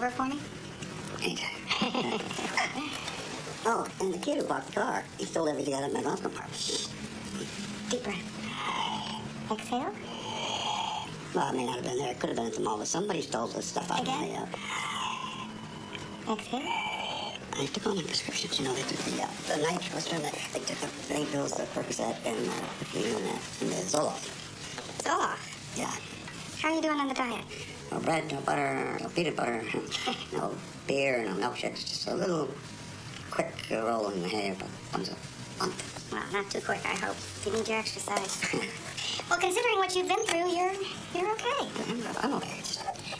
over for me? Oh, and the kid who bought the car, he stole everything out of my glove compartment. Deep breath. Exhale. Well, it may not have been there. It could have been at the mall, but somebody stole the stuff out Again? of my... Exhale. I took all my prescriptions, you know, they took the nitrous, they took the pain pills, the Percocet, and the Zoloft. Zoloft? Yeah. How are you doing on the diet? No bread, no butter, no peanut butter, no beer, no milkshakes, just a little quick roll in the hay about once a month. Well, not too quick, I hope. You need your exercise. Well, considering what you've been through, you're okay. I'm okay.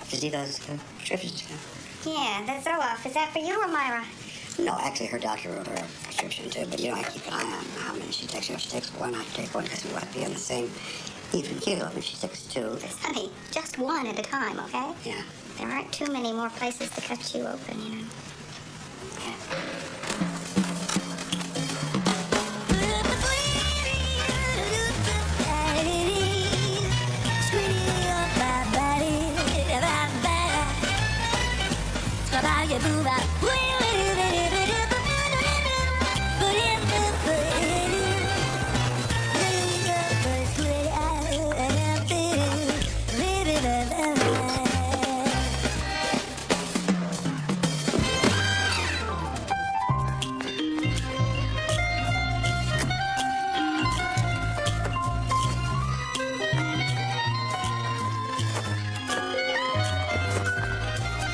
Just need those prescriptions. Yeah, the Zoloft. Is that for you or Myra? No, actually, her doctor wrote her a prescription, too. But, you know, I keep an eye on how many she takes. If she takes one, I take one, because we want to be on the same even kilo. If she takes two... Honey, just one at a time, okay? Yeah. There aren't too many more places to cut you open, you know. Yeah.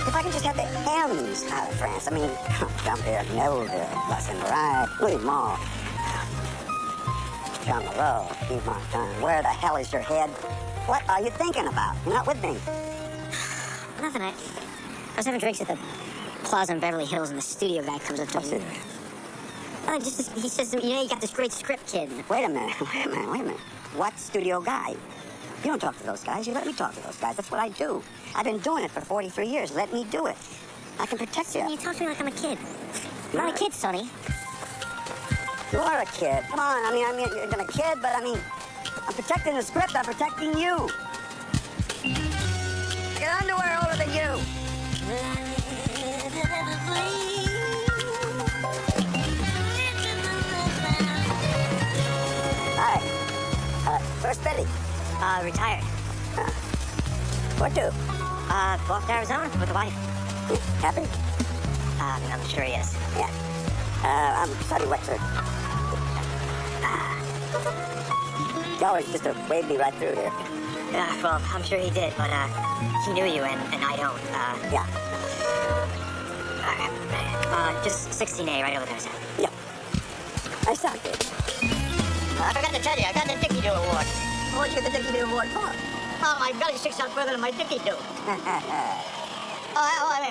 If I can just have the M's out of France. I mean, Jean-Pierre Melville, Blessing Ride, Louis Mall, Jean Moreau, Yves Montand. Where the hell is your head? What are you thinking about? You're not with me. Nothing. I was having drinks at the Plaza in Beverly Hills, and the studio guy comes up to me. He says, you know, you got this great script, kid. Wait a minute. What studio guy? You don't talk to those guys. You let me talk to those guys. That's what I do. I've been doing it for 43 years. Let me do it. I can protect you. You talk to me like I'm a kid. I'm not a kid, Sonny. You are a kid. Come on. I mean, you're a kid, but I mean, I'm protecting the script. I'm protecting you. I got underwear older than you. Hi. Where's Betty? Retired. What to? Off to Arizona with the wife. Happy? I'm sure he is. Yeah. I'm sorry, Wexford. He always just waved me right through here. Well, I'm sure he did, but he knew you, and I don't. Yeah. Just 16A right over there, sir. Yeah. I saw it. I forgot to tell you, I got the Dickie Doo Award. What'd you get the Dickie Doo Award for? Oh, my belly sticks out further than my Dickie Doo.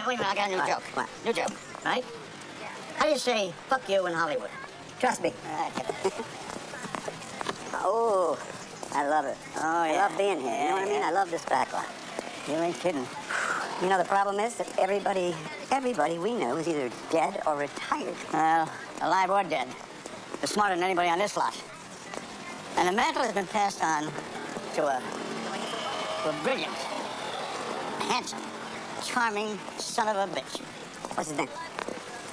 Wait a minute, I got a new joke. What? New joke, right? How do you say, fuck you in Hollywood? Trust me. Oh, I love it. Oh, yeah. I love being here. You know what I mean? I love this backlot. You ain't kidding. You know, the problem is that everybody we know is either dead or retired. Well, alive or dead. They're smarter than anybody on this lot. And the mantle has been passed on to a brilliant, handsome, charming son of a bitch. What's his name?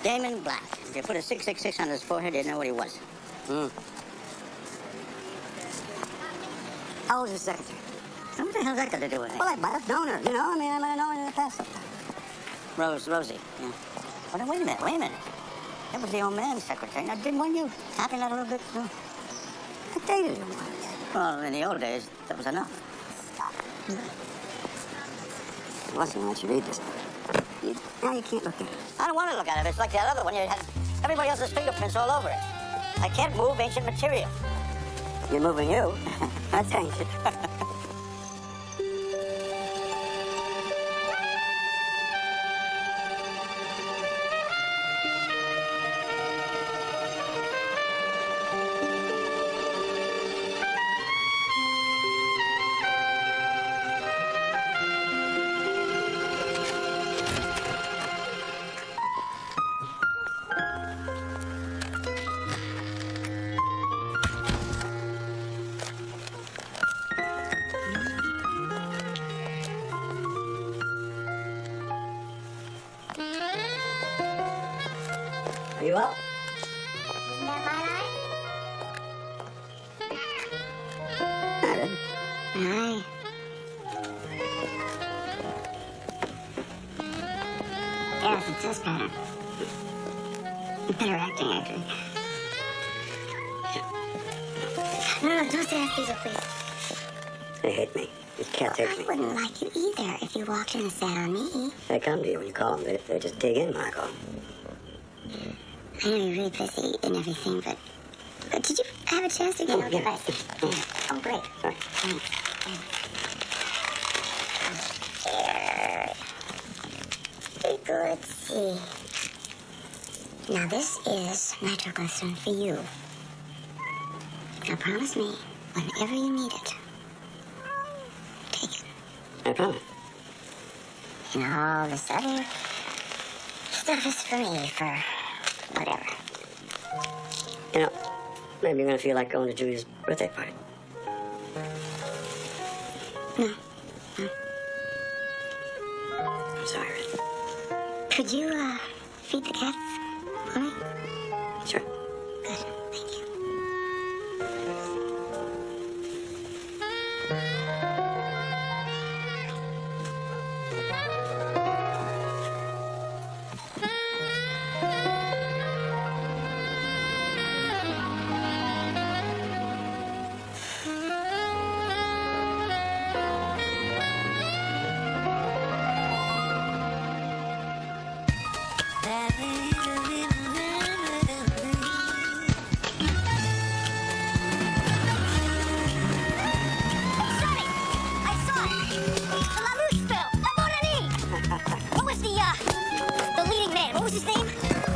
Damon Black. If you put a 666 on his forehead, you'd know what he was. How old is his secretary? What the hell's that got to do with it? Well, I might have known her. You know, I might have known her in the past. Rosie. Yeah. Oh, now, wait a minute. That was the old man's secretary. Now, didn't one you happen that a little bit? No? I dated him once. Well, in the old days, that was enough. Listen, why don't you read this? Now you can't look at it. I don't want to look at it. It's like that other one. You had everybody else's fingerprints all over it. I can't move ancient material. You're moving you. That's ancient. you up? Isn't that my line? Hi, Red. Hi. Yes, it says better. Better acting, actually. No, don't say Cecil, please. They hate me. These cats hate I me. wouldn't like you either if you walked in and sat on me. They come to you when you call them. They just dig in, Marco. I know you're really busy and everything, but did you have a chance to get Oh, out yeah. Oh, great. Sorry. Here. Let's see. Now this is nitroglycerin for you. Now promise me, whenever you need it, take it. I promise. And all this other stuff is for me, for whatever. You know, maybe you're gonna feel like going to Julia's birthday party. No. I'm sorry, Red. Could you, feed the cats for me? Sure. Good, thank you.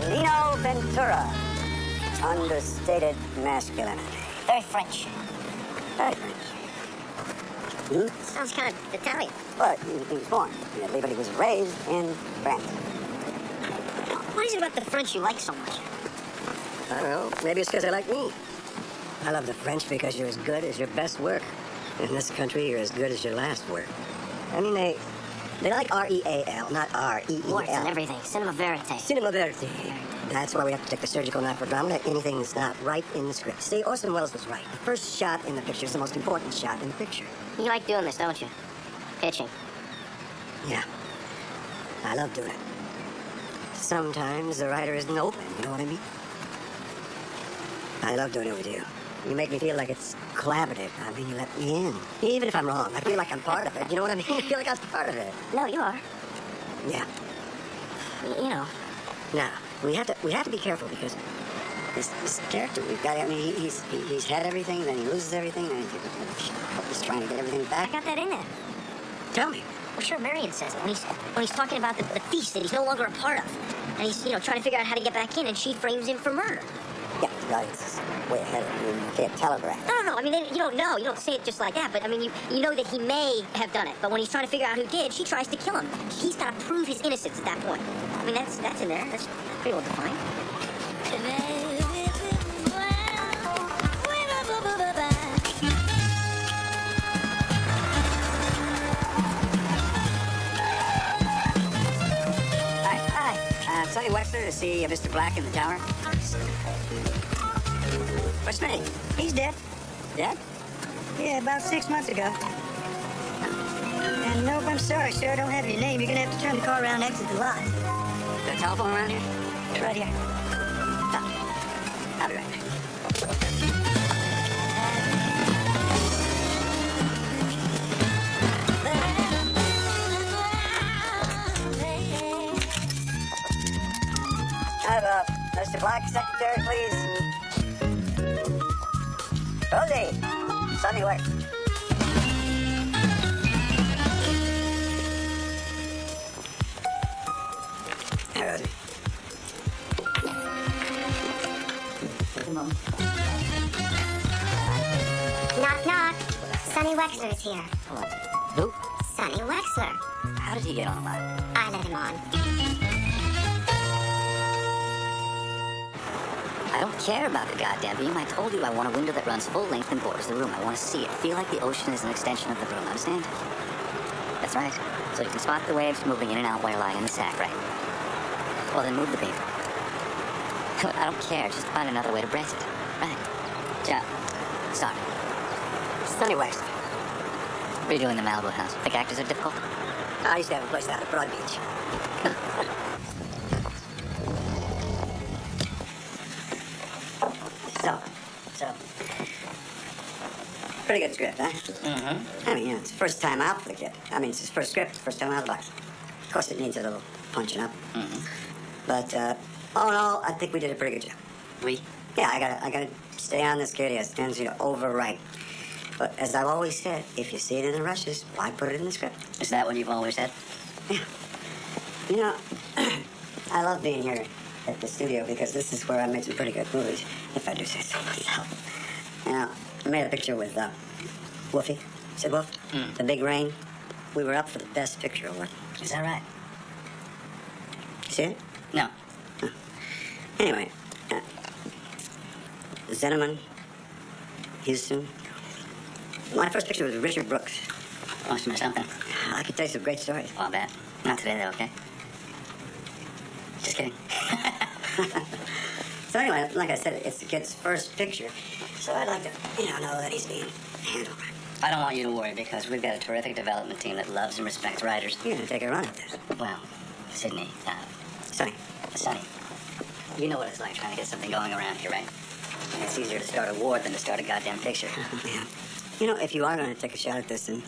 Lino Ventura. Understated masculinity. Very French. Very French. Hmm? Sounds kind of Italian. Well, he was born in Italy, but he was raised in France. What is it about the French you like so much? I don't know. Maybe it's because they like me. I love the French because you're as good as your best work. In this country, you're as good as your last work. I mean, they like R-E-A-L, not R-E-E-L. Warts and everything. Cinema verite. Cinema verite. That's why we have to take the surgical knife for drama. Anything that's not right in the script. See, Orson Welles was right. The first shot in the picture is the most important shot in the picture. You like doing this, don't you? Pitching. Yeah. I love doing it. Sometimes the writer isn't open, you know what I mean? I love doing it with you. You make me feel like it's collaborative. I mean, you let me in. Even if I'm wrong, I feel like I'm part of it. You know what I mean? I feel like I'm part of it. No, you are. Yeah. You know. Now, we have to be careful because this character we've got, I mean, he's had everything, then he loses everything, and he's trying to get everything I back. got that in there. Tell me. Well, sure, Marion says it. When he's talking about the feast that he's no longer a part of. And he's, trying to figure out how to get back in, and she frames him for murder. Yeah, right. It's way ahead of you. You can't telegraph. No. I mean, you don't know. You don't say it just like that. But, I mean, you know that he may have done it. But when he's trying to figure out who did, she tries to kill him. He's got to prove his innocence at that point. I mean, that's in there. That's pretty well defined. Hi. Sonny Wexler to see Mr. Black in the tower. What's Smitty? He's dead. Dead? Yeah, about 6 months ago. And nope, I'm sorry, sir. I don't have your name. You're gonna have to turn the car around and exit the lot. Is there a telephone around here? It's right here. Stop. I'll be right back. Have Mr. Black, secretary, please. Rosie, Sonny Wexler. Hi, Rosie. Knock, knock. Sonny Wexler's here. Who? Sonny Wexler. How did he get on the line? I let him on. I don't care about the goddamn beam. I told you I want a window that runs full length and borders the room. I want to see it. Feel like the ocean is an extension of the room. Understand? That's right. So you can spot the waves moving in and out while you're lying in the sack, right? Well, then move the beam. I don't care. Just find another way to brace it. Right. Joe. Sorry. Sonny West. Redoing the Malibu house. Think actors are difficult? I used to have a place out at Broad Beach. So. Pretty good script, huh? Mm-hmm. I mean, it's first time out for the kid. I mean, it's his first script, first time out of the box. Of course, it needs a little punching up. Mm-hmm. But, all in all, I think we did a pretty good job. We? Yeah, I gotta stay on this kid. He has a tendency to overwrite. But as I've always said, if you see it in the rushes, why put it in the script? Is that what you've always said? Yeah. You know, I love being here at the studio because this is where I made some pretty good movies, if I do say so myself. You know, I made a picture with Wolfie, Sid Wolf, The Big Rain. We were up for the Best Picture award. Is that right? See it? No. Anyway, Zinnemann, Houston. My first picture was with Richard Brooks. Must have missed something. I could tell you some great stories. Well, I bet. Not today, though, okay? Just kidding. So anyway, like I said, it's the kid's first picture. So I'd like to, know that he's being handled right. I don't want you to worry because we've got a terrific development team that loves and respects writers. You're gonna take a run at this. Well, Sydney, Sonny. Sonny, you know what it's like trying to get something going around here, right? And it's easier to start a war than to start a goddamn picture. Yeah. You know, if you are gonna take a shot at this, then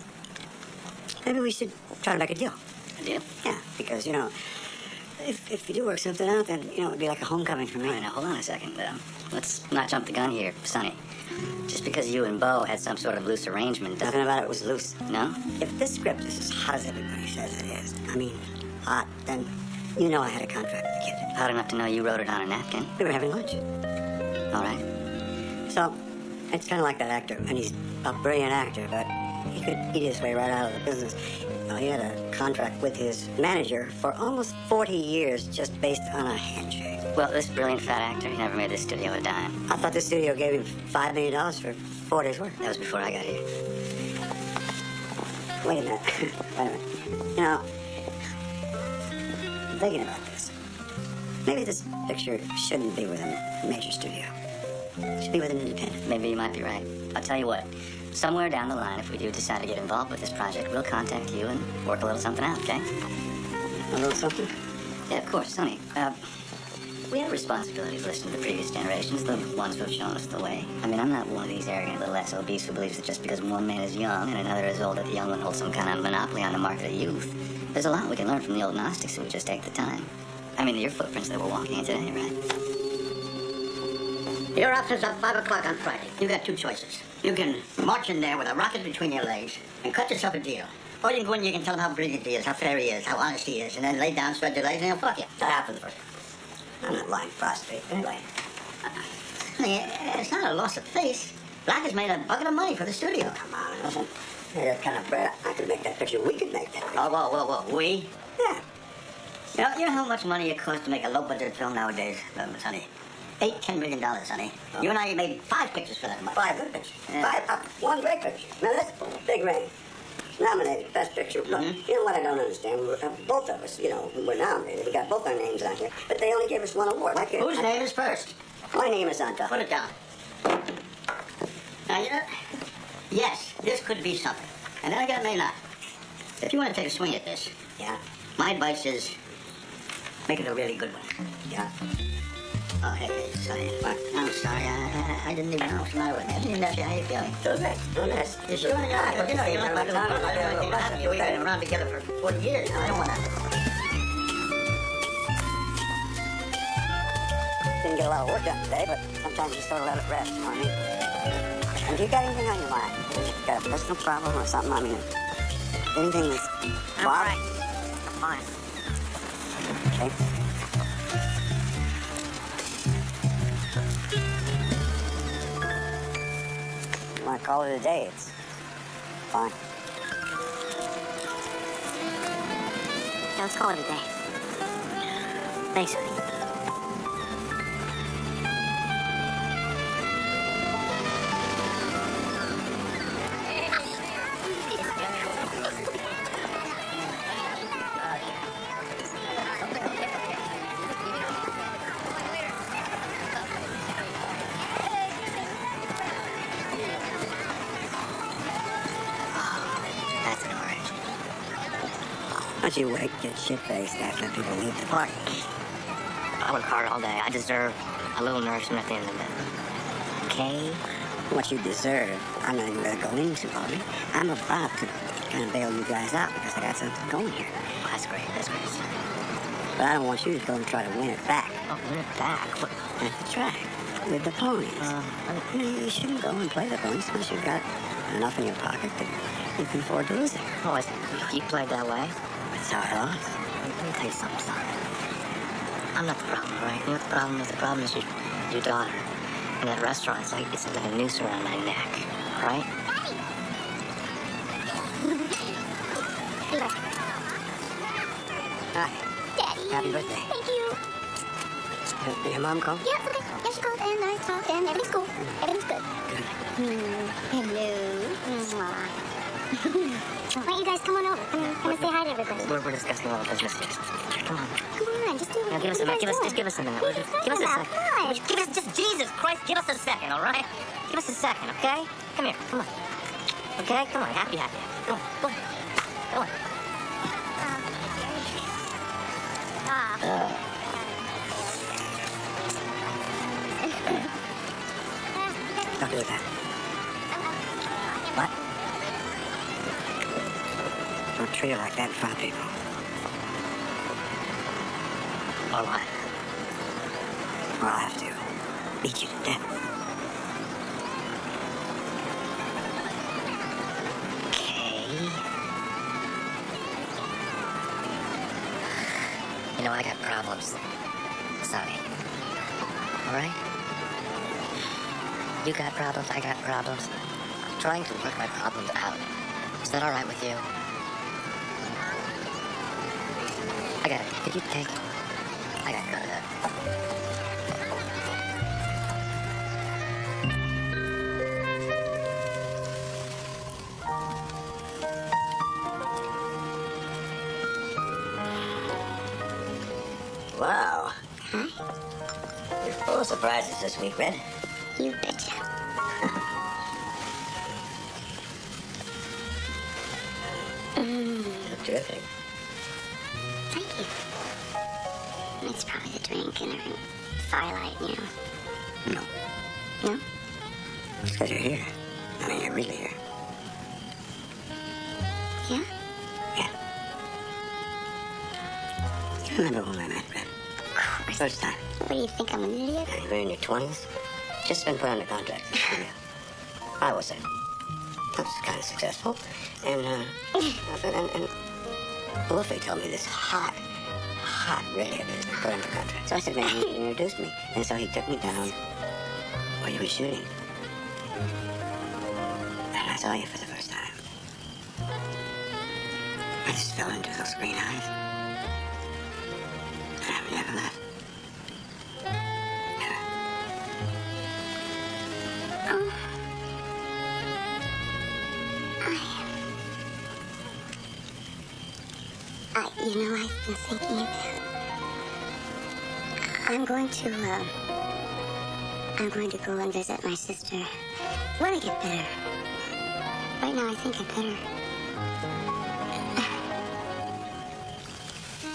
maybe we should try to make a deal. A deal? Yeah, because, if you do work something out, then, it'd be like a homecoming for me. All right, now hold on a second. Let's not jump the gun here, Sonny. Just because you and Bo had some sort of loose arrangement doesn't... Nothing about it was loose. No? If this script is as hot as everybody says it is, hot, then I had a contract with the kid. Hot enough to know you wrote it on a napkin. We were having lunch. All right. So, it's kind of like that actor, and he's a brilliant actor, but he could eat his way right out of the business. He had a contract with his manager for almost 40 years just based on a handshake. Well, this brilliant fat actor, he never made this studio a dime. I thought the studio gave him $5 million for 4 days' work. That was before I got here. Wait a minute. Wait a minute. I'm thinking about this. Maybe this picture shouldn't be with a major studio. It should be with an independent. Maybe you might be right. I'll tell you what. Somewhere down the line, if we do decide to get involved with this project, we'll contact you and work a little something out, okay? A little something? Yeah, of course, Sonny. We have a responsibility to listen to the previous generations, the ones who have shown us the way. I'm not one of these arrogant little SOBs who believes that just because one man is young and another is old, that the young one holds some kind of monopoly on the market of youth. There's a lot we can learn from the old Gnostics who would just take the time. Your footprints that we're walking in today, right? Your office up 5 o'clock on Friday. You got 2 choices. You can march in there with a rocket between your legs and cut yourself a deal. Or you can go in and you can tell him how brilliant he is, how fair he is, how honest he is, and then lay down, spread your legs, and he'll fuck you. That happened first. I'm not lying prostrate. Anyway. It's not a loss of face. Black has made a bucket of money for the studio. Come on, listen. That kind of bread, I could make that picture. We could make that picture. Oh, whoa. We? Yeah. You know how much money it costs to make a low-budget film nowadays, honey? $8-10 million, honey. Oh. You and I made 5 pictures for that money. 5 good pictures. Yeah. 1 great picture. Now, this Big Rain. Nominated Best Picture. Look, you know what I don't understand? Both of us, we're nominated. We got both our names on here. But they only gave us 1 award. Why can't Whose name is first? My name is on top. Put it down. Now, yes, this could be something. And then again, it may not. If you want to take a swing at this, Yeah. my advice is make it a really good one. Yeah. Oh, hey, sorry. I'm sorry. I didn't even know what's the matter with me. I didn't even ask you how you feeling. So nice. You sure? You're not my little brother. We've been around together for 40 years. I don't want to. Didn't get a lot of work done today, but sometimes you sort of let it rest, you know what I mean? And do you got anything on your mind? You got a personal problem or something? Anything that's... I'm fine. I'm fine. Okay. You want to call it a day? It's fine. Yeah, let's call it a day. Thanks, honey. Don't you wait, get shit-faced after people leave the party. I work hard all day. I deserve a little nourishment at the end of it. Okay? What you deserve, I'm not even gonna go into, Bobby. I'm about to kind of bail you guys out because I got something going here. Oh, that's great. That's great. But I don't want you to go and try to win it back Oh, win it back. What? at the track with the ponies. You shouldn't go and play the ponies unless you've got enough in your pocket that you can afford to lose it. Oh, you played that way? That's how I lost. Let me tell you something, son. I'm not the problem, right? You know what the problem is? The problem is your daughter. In that restaurant, it's like a noose around my neck, right? Hi. Daddy. Happy birthday. Thank you. Did your mom call? Yeah, okay. Yeah, she called and I talked and everything's cool. Everything's good. Hello. Mwah. Why don't you guys come on over? Come and say hi to everybody. We're discussing all the business here. Come on. Come on, just do it. Now, give us a minute. Just give us a minute. Give us a second. Give us just Jesus Christ. Give us a second, all right? Give us a second, okay? Come here. Come on. Okay? Come on. Happy. Come on. Come on. Come on. Don't do that. What? Don't treat her like that in front of people. Or what? Or I'll have to beat you to death. Okay. You know, I got problems, Sonny. All right? You got problems, I got problems. I'm trying to work my problems out. Is that all right with you? I got it. Could you take it? I got it. Wow. You're full of surprises this week, Red. You betcha. You look terrific. Thank you. It's probably the drink and everything. Firelight, you know. No, No? it's because you're here. I mean, you're really here. Yeah? Yeah. You remember when I met Red? Of course. First time. What do you think, I'm an idiot? You were in your 20s. Just been put under contract. I was there. I was kind of successful. And Wolfie told me this hot redhead has been put under contract. So I said, man, he introduced me. And so he took me down where you were shooting. And I saw you for the first time. I just fell into those green eyes. And I've never left. Oh. You know, I've been thinking of that. I'm going to go and visit my sister when I get better. Right now, I think I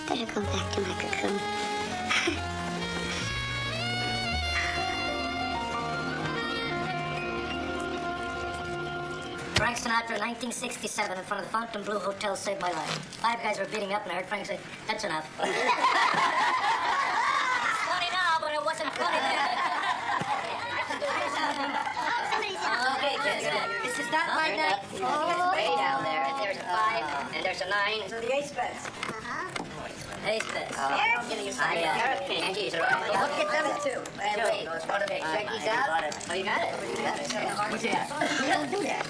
better go back to my cocoon. Frank Sinatra, 1967, in front of the Fontainebleau Hotel, saved my life. 5 guys were beating up, and I heard Frank say, "That's enough." It's funny now, but it wasn't funny then. Okay, kids, this is not my night. Oh. Way down there. There's a 5, and there's a 9. So the ace bets. Ace bets. Candies are Look at them too. Check these out. Oh, you got it. What's that? You don't do that.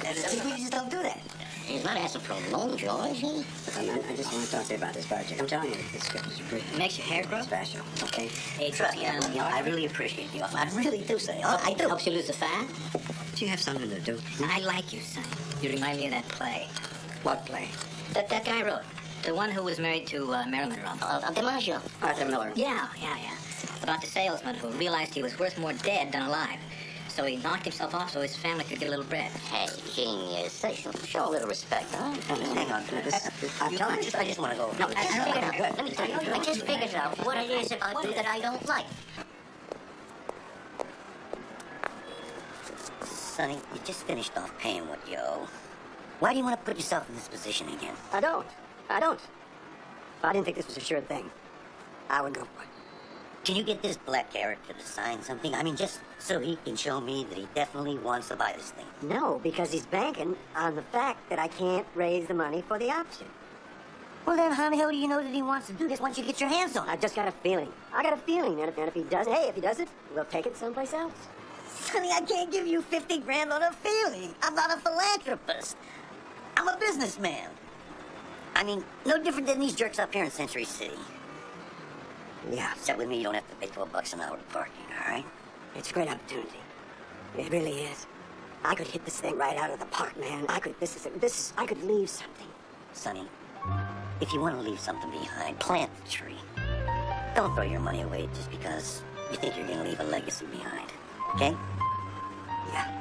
You just don't do that. He's not asking for a loan, Joe, is he? I just want to talk to you about this project. I'm telling you, this script is pretty Makes your hair grow? special, okay? Hey, trust me, I really appreciate you. I really do, say. I do. Helps you lose the fat. Do you have something to do? Now, I like you, son. You remind me of that play. What play? That guy wrote. The one who was married to Marilyn Monroe. DiMaggio. Arthur Miller. Yeah. About the salesman who realized he was worth more dead than alive. so he knocked himself off so his family could get a little bread. Hey, genius. Say, show a little respect, huh? Hang on. I'm telling you, I just want to go. No, let me tell you, I just figured out what it is about you that I don't like. Sonny, you just finished off paying what you owe. Why do you want to put yourself in this position again? I don't. If I didn't think this was a sure thing, I would go for it. Can you get this black character to sign something? I mean, just so he can show me that he definitely wants to buy this thing. No, because he's banking on the fact that I can't raise the money for the option. Well, then how the hell do you know that he wants to do this once you get your hands on it? I just got a feeling. And if he does, hey, if he does it, we'll take it someplace else. Sonny, I can't give you 50 grand on a feeling. I'm not a philanthropist. I'm a businessman. I mean, no different than these jerks up here in Century City. Yeah, Except with me, you don't have to pay $12 an hour to parking, all right? it's a great opportunity. It really is. I could hit this thing right out of the park, man. I could leave something. Sonny, if you want to leave something behind, plant the tree. Don't throw your money away just because you think you're going to leave a legacy behind, okay? Yeah.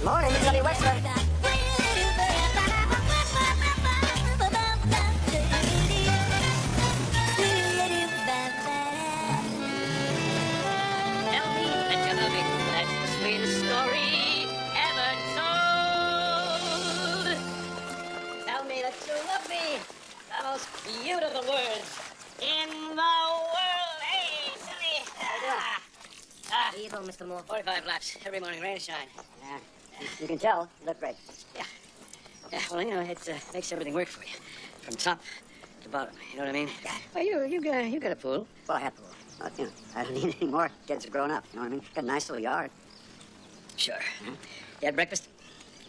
Morning, it's Sonny Wexler. Tell me that you love me. That's the sweetest story ever told. Tell me that you love me. The most beautiful words in the world. Hey, Sonny. Evil, Mr. Moore. 45 laps every morning, rain or shine. Yeah. You can tell. You look great. Yeah, well, you know, it makes everything work for you. From top to bottom, you know what I mean? Well, you got a pool. Well, I have to. I don't need any more. Kids are grown up. You know what I mean? Got a nice little yard. Sure. You had breakfast?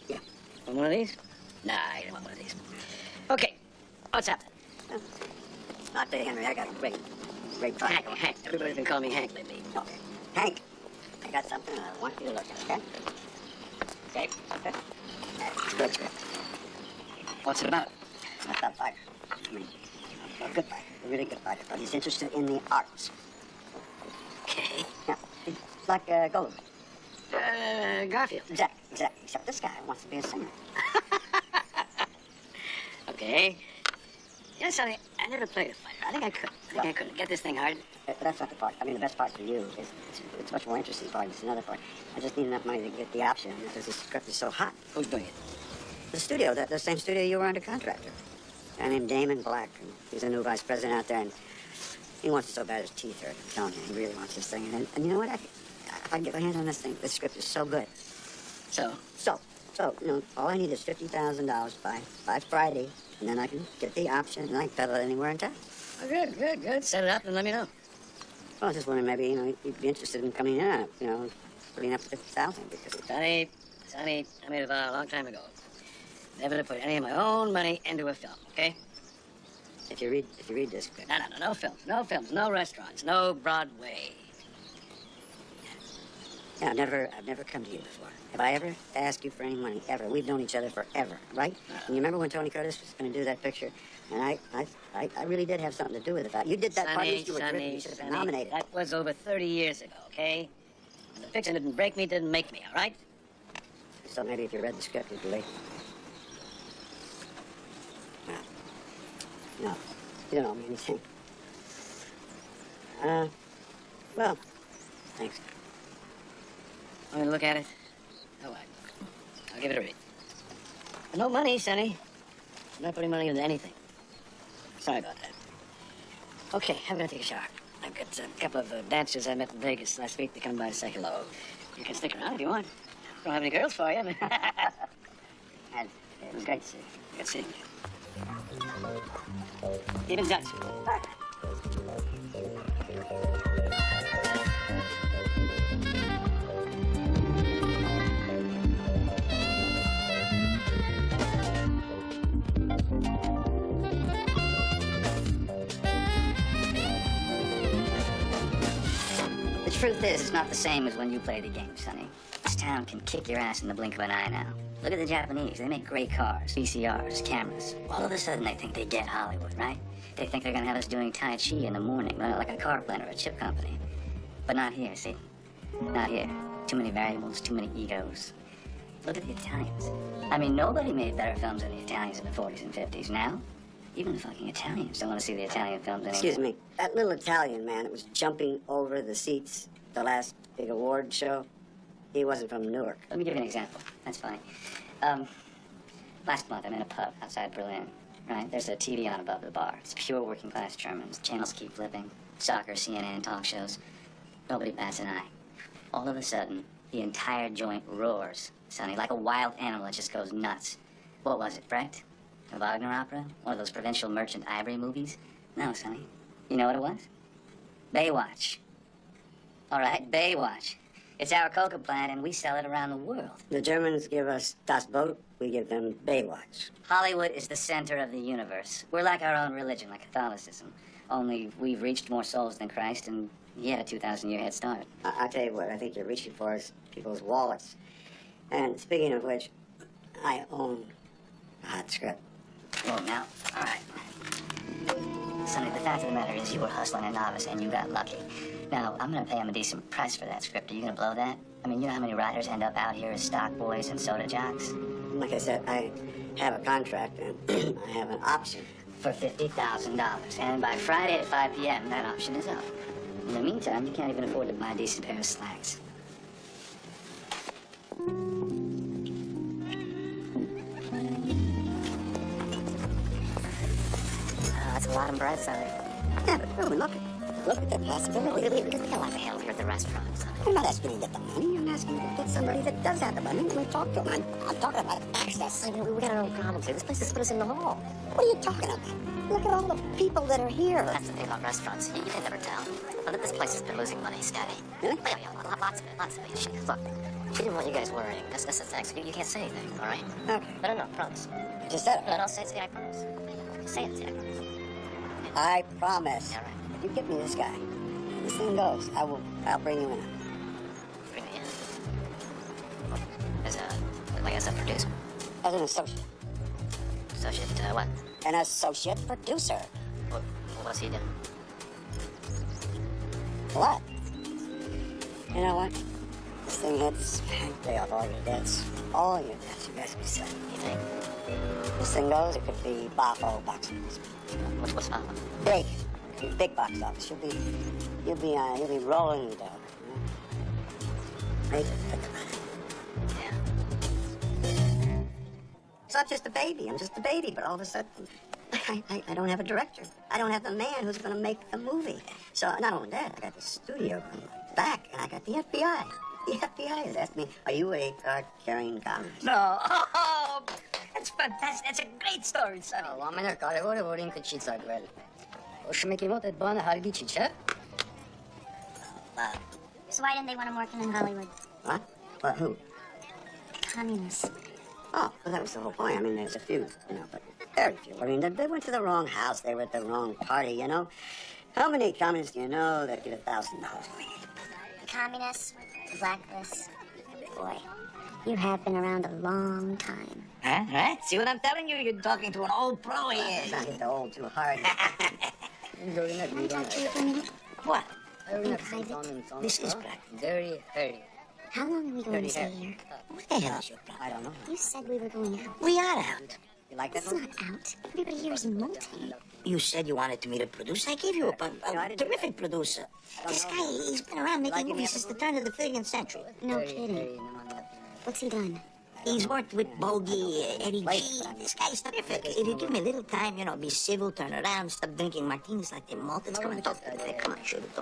Yeah. Want one of these? Nah, you don't want one of these. Okay, what's happening? Not today, Henry. I got a great Hank, project. Hank. Everybody's been calling me Hank lately. Okay. Hank, I got something I want you to look at, okay? Okay. Okay. Good script. What's it about? Not that fighter. I mean, a good fighter. A really good fighter. But he's interested in the arts. Okay. Yeah. It's like Goldberg. Garfield. Exactly. Except this guy wants to be a singer. Okay. You know, Sonny, I never played a fighter. I think I could. Get this thing hard. But that's not the part. I mean, the best part for you is it's much more interesting part. It's another part. I just need enough money to get the option because the script is so hot. Who's doing it? The studio, the same studio you were under contract with. A guy named Damon Black. And he's a new vice president out there, and he wants it so bad his teeth hurt. I'm telling you, he really wants this thing. And you know what? If I can get my hands on this thing, this script is so good. So, All I need is $50,000 by Friday, and then I can get the option, and I can peddle it anywhere in town. oh, good. Set it up and let me know. Well, I was just wondering, maybe, you'd be interested in coming in on it, putting up $50,000 because it's... Sonny, I made a vow a long time ago. Never to put any of my own money into a film, okay? If you read this script. No films, no restaurants, no Broadway. Yeah, I've never come to you before. Have I ever asked you for any money? Ever? We've known each other forever, right? And you remember when Tony Curtis was going to do that picture? And I really did have something to do with it. You did that part. You should have been nominated. That was over 30 years ago, okay? And the picture didn't break me, didn't make me, all right? So maybe if you read the script, you'd believe. No, you don't owe me anything. Well, thanks. Want me to look at it? All right. I'll give it a read. No money, Sonny. I'm not putting money into anything. Sorry about that. Okay, I'm gonna take a shower. I've got a couple of dancers I met in Vegas last week to come by to say hello. You can stick around if you want. Don't have any girls for you. And it was great to see you. Good seeing you. Keep in touch. It's truth is, it's not the same as when you play the game, Sonny. This town can kick your ass in the blink of an eye now. Look at the Japanese. They make great cars, VCRs, cameras. All of a sudden, they think they get Hollywood, right? They think they're gonna have us doing Tai Chi in the morning, like a car plant or a chip company. But not here, see? Not here. Too many variables, too many egos. Look at the Italians. I mean, nobody made better films than the Italians in the 40s and 50s. Now, even the fucking Italians don't want to see the Italian films anymore. Excuse me. That little Italian man that was jumping over the seats the last big award show, he wasn't from Newark. Let me give you an example. That's funny. Last month, I'm in a pub outside Berlin, right? There's a TV on above the bar. It's pure working class Germans. Channels keep flipping. Soccer, CNN, talk shows. Nobody bats an eye. All of a sudden, the entire joint roars, Sonny, like a wild animal that just goes nuts. What was it, Brecht? A Wagner opera? One of those provincial merchant ivory movies? No, Sonny. You know what it was? Baywatch. All right, Baywatch. It's our coca plant, and we sell it around the world. The Germans give us Das Boot, we give them Baywatch. Hollywood is the center of the universe. We're like our own religion, like Catholicism. Only we've reached more souls than Christ, and he had a 2,000-year head start. I'll tell you what I think you're reaching for is people's wallets. And speaking of which, I own a hot script. Well, now, all right. Sonny, the fact of the matter is you were hustling a novice, and you got lucky. Now, I'm gonna pay him a decent price for that script. Are you gonna blow that? I mean, you know how many writers end up out here as stock boys and soda jocks? Like I said, I have a contract and I have an option. For $50,000. And by Friday at 5 p.m., that option is up. In the meantime, you can't even afford to buy a decent pair of slacks. That's a lot of bread, Sonny. Yeah, but really, look at the possibility. Get the hell out of hell here at the restaurant, Sonny. I'm not asking you to get the money. I'm asking you to get somebody that does have the money. We talk to them. I'm talking about access. I mean, we got our own problems here. This place has put us in the hall. What are you talking about? Look at all the people that are here. That's the thing about restaurants. You can never tell. But this place has been losing money steady. Really? Yeah, lots of it. Shit, look, she didn't want you guys worrying. That's the thing. You can't say anything, all right? Okay. No, promise. You just said it. No, say I promise. Say it, I promise. I promise. All right. If you give me this guy, this thing goes, I'll bring you in. Bring me in. As a producer. As an associate. Associate, what? An associate producer. What's he doing? What? You know what? This thing hits, pay off all your debts. All your debts, you guys be set. You think? This thing goes, it could be Bafo box office. What's up? Big box office. You'll be rolling the dough. Right? Think about it. Yeah. It's not just a baby. I'm just a baby, but all of a sudden, I don't have a director. I don't have the man who's going to make the movie. So not only that, I got the studio back, and I got the FBI. The FBI has asked me, are you a card-carrying communist? No. Oh, that's fantastic. That's a great story, Sonny. 오amen을 가려고래 버린 그 치사들. 오시메키 못해 번에 할기 치체? So why didn't they want him working in Hollywood? What? What, who? Communists. Oh, well, that was the whole point. I mean, there's a few, but very few. I mean, they went to the wrong house. They were at the wrong party, How many communists do you know that get $1,000 a week? Communists, blacklists. Boy, you have been around a long time. Huh? See what I'm telling you? You're talking to an old pro here. Let's not hit the hole too hard. Can I talk to you for a minute? What? In private? This is black. Very hurry. How long are we going to stay here? What the hell is your problem? I don't know. You said we were going out. We are out. You like that It's one? not out. Everybody here is molting. You said you wanted to meet a producer. I gave you a terrific producer. This guy, he's been around making movies since the turn of the 30th century. No kidding. What's he done? He's worked with Bogey, Eddie G. This guy's terrific. If you give me a little time, be civil, turn around, stop drinking martinis like the Maltons. Come on, talk to me. Come on, shoot it.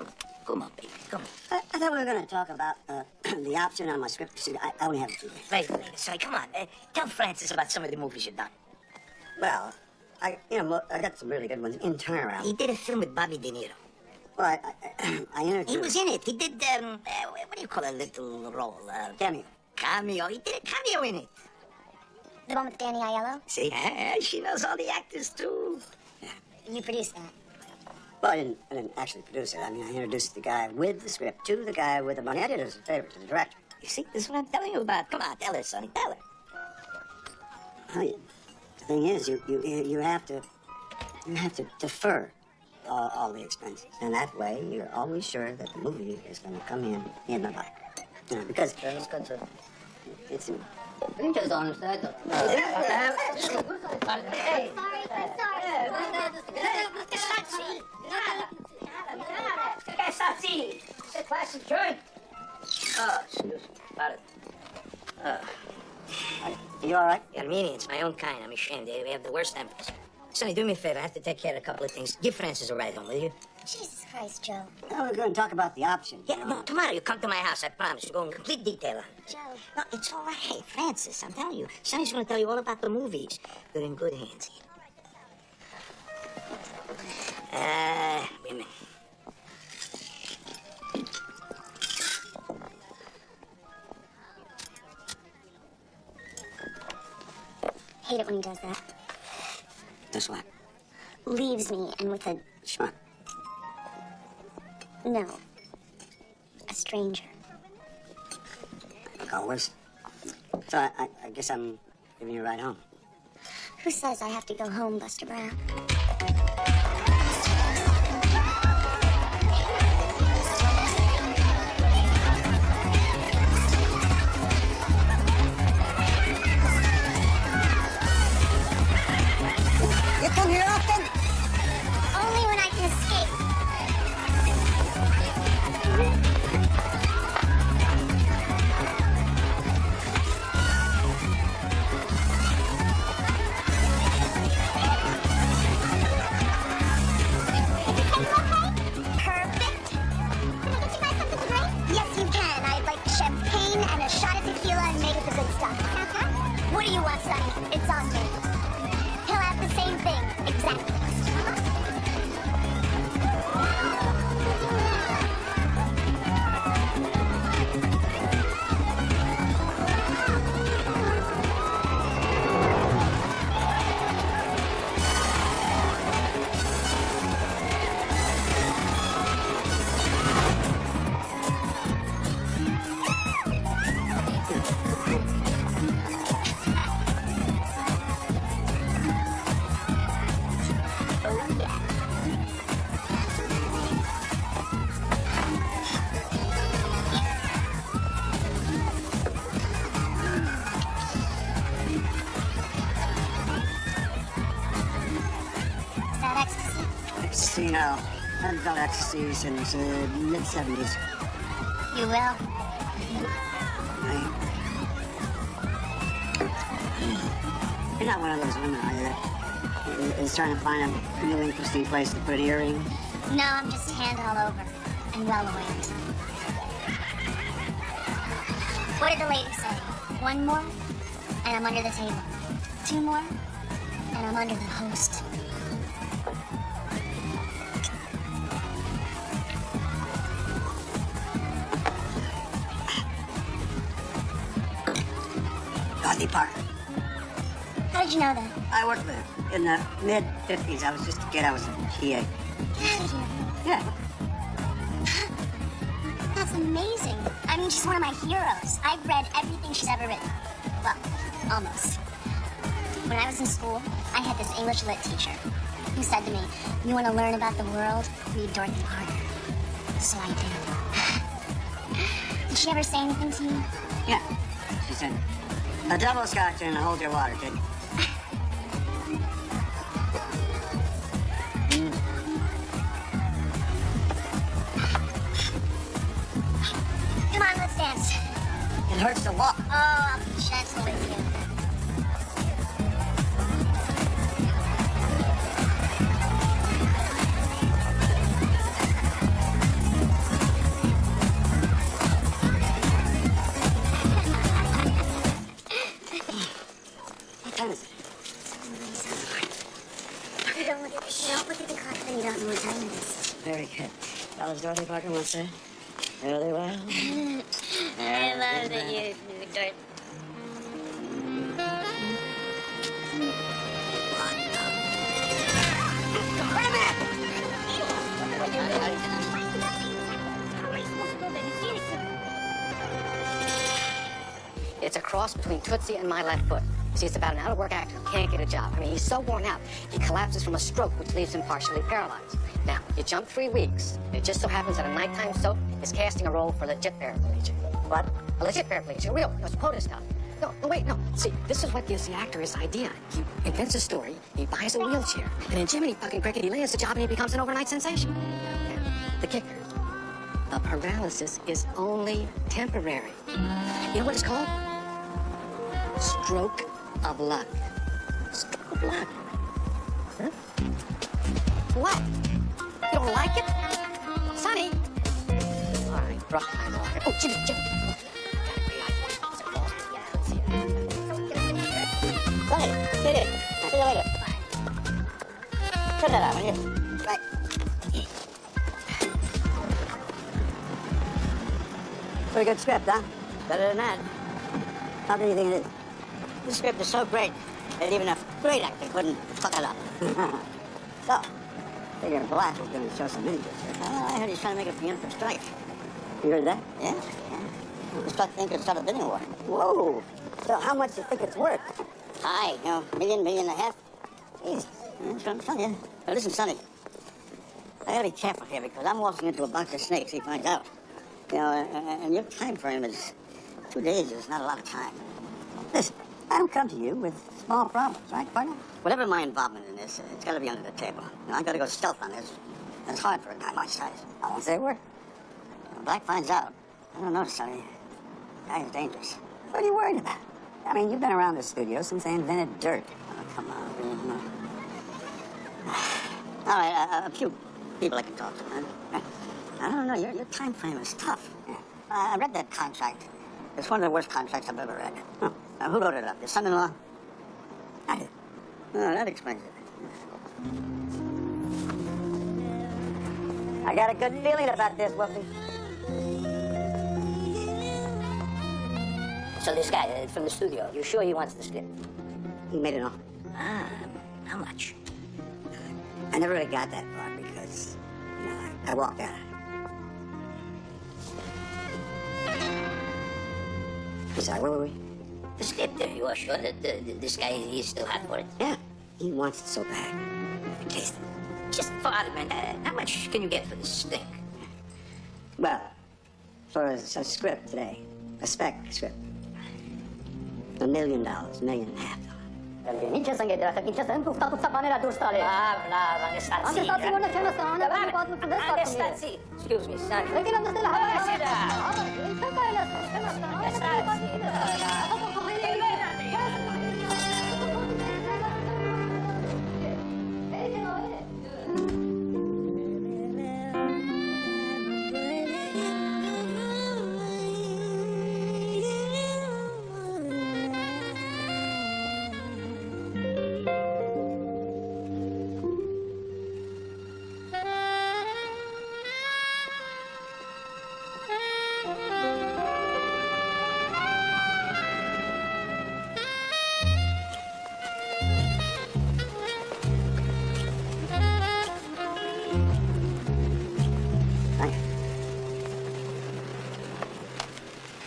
Come on, baby. Come on. I thought we were going to talk about the option on my script. See, I only have 2 days. Wait, sorry, come on. Tell Francis about some of the movies you've done. Well, I got some really good ones in turnaround. He did a film with Bobby De Niro. Well, I entered. He was in it. He did, what do you call a little role? Cameo. Cameo. He did a cameo in it. The one with Danny Aiello? See, she knows all the actors, too. You produced that. Well, I didn't actually produce it. I mean, I introduced the guy with the script to the guy with the money. I did it as a favor to the director. You see, this is what I'm telling you about. Come on, tell her, Sonny, tell her. Well, the thing is, you have to defer all the expenses, and that way you're always sure that the movie is going to come in the black. You know, because it's. You just don't understand. Hey. Stop seeing. It's a classic joint. Oh, excuse me. About it. You all right? Armenians, my own kind. I'm ashamed. They have the worst tempers. Sonny, do me a favor. I have to take care of a couple of things. Give Francis a ride home, will you? Jesus Christ, Joe. Well, we're going to talk about the options. Yeah, no, tomorrow you come to my house. I promise. You go in complete detail on it. Joe. No, it's all right, Francis. I'm telling you. Sonny's going to tell you all about the movies. They're in good hands here. Women. Hate it when he does that. This what? Leaves me and with a... Schmuck. No. A stranger. Like always. So I guess I'm giving you a ride home. Who says I have to go home, Buster Brown? You come here often? Only when I can escape. Perfect. Can I get you guys something to drink? Yes, you can. I'd like champagne and a shot of tequila and made with the good stuff. What do you want, Sonny? It's on me. He'll have the same thing. Exactly. Is that ecstasy? Ecstasy, no. I haven't felt ecstasy since mid-70s. You will. You're not one of those women, are you, that is trying to find a new interesting place to put earrings? No, I'm just hand all over and well aware. What did the lady say? One more, and I'm under the table. Two more, and I'm under the host. Dorothy Parker. How did you know that? I worked with her in the mid-50s. I was just a kid. I was a PA. Get out of here. Yeah. That's amazing. I mean, she's one of my heroes. I've read everything she's ever written. Well, almost. When I was in school, I had this English lit teacher who said to me, "You want to learn about the world? Read Dorothy Parker." So I did. Did she ever say anything to you? Yeah. She said, "A double scotch and hold your water, kid." Come on, let's dance. It hurts to walk. Oh, I'll be gentle with you. What time is it? Don't look at the clock when you don't know what time it is. Very good. Well, as Dorothy Parker once said, really well. I love that you do, Dorothy. Wait a minute! It's a cross between Tootsie and my left foot. See, it's about an out-of-work actor who can't get a job. I mean, he's so worn out, he collapses from a stroke, which leaves him partially paralyzed. Now, you jump 3 weeks, and it just so happens that a nighttime soap is casting a role for a legit paraplegic. What? A legit paraplegic, real, it's quota stuff. No, wait, no. See, this is what gives the actor his idea. He invents a story, he buys a wheelchair, and in Jiminy fucking Cricket, he lands the job and he becomes an overnight sensation. Now, the kicker. The paralysis is only temporary. You know what it's called? Stroke of luck. Stroke of luck. Huh? What? You don't like it? Sonny? All right, rock time on it. Oh, Jimmy. Sonny, get in. See you later. Turn that on, will you? Right. Pretty good script, huh? Better than that. How do you think it is? The script is so great that even a great actor couldn't fuck it up. So, figure Black was going to show some interest here. I heard he's trying to make a preemptive strike. You heard that? Yeah? He's trying to think of start a bidding war. Whoa! So how much do you think it's worth? High, million and a half. Jeez. That's what I'm telling you. Now listen, Sonny. I gotta be careful here because I'm walking into a box of snakes. He finds out. And your time frame is 2 days. Is not a lot of time. Listen, I don't come to you with small problems, right, partner? Whatever my involvement in this, it's got to be under the table. I've got to go stealth on this. And it's hard for a guy my size. I won't say a word. When Black finds out, I don't know, Sonny. The guy is dangerous. What are you worried about? I mean, you've been around the studio since they invented dirt. Oh, come on, man. All right, a few people I can talk to, man. I don't know, your time frame is tough. Yeah. I read that contract. It's one of the worst contracts I've ever read. Huh. Who wrote it up? Your son-in-law? I did. Oh, that explains it. I got a good feeling about this, Wolfie. So this guy from the studio, you sure he wants the script? He made an offer. How much? I never really got that far because, I walked out. Sorry, where were we? The script, you are sure that this guy is still hot for it? Yeah, he wants it so bad. Taste it. Just for argument, how much can you get for this thing? Well, for a script today, a spec script, $1 million, $1.5 million. Nici să înghete, nici să nu stau să panera dur stale. Anche stati non c'è una strana, non posso più stare. Excuse me, son. Perché non stai là?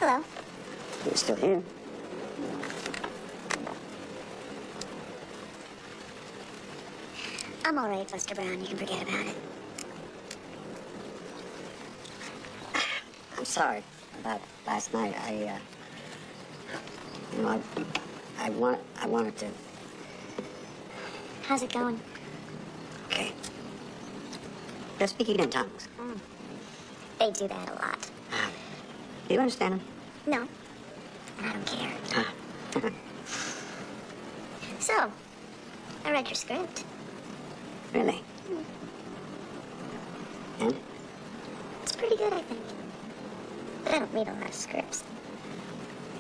Hello. You're still here. I'm all right, Buster Brown. You can forget about it. I'm sorry about last night. I wanted to. How's it going? Okay. They're speaking in tongues. They do that a lot. Do you understand them? No. And I don't care. So, I read your script. Really? And? It's pretty good, I think. But I don't read a lot of scripts.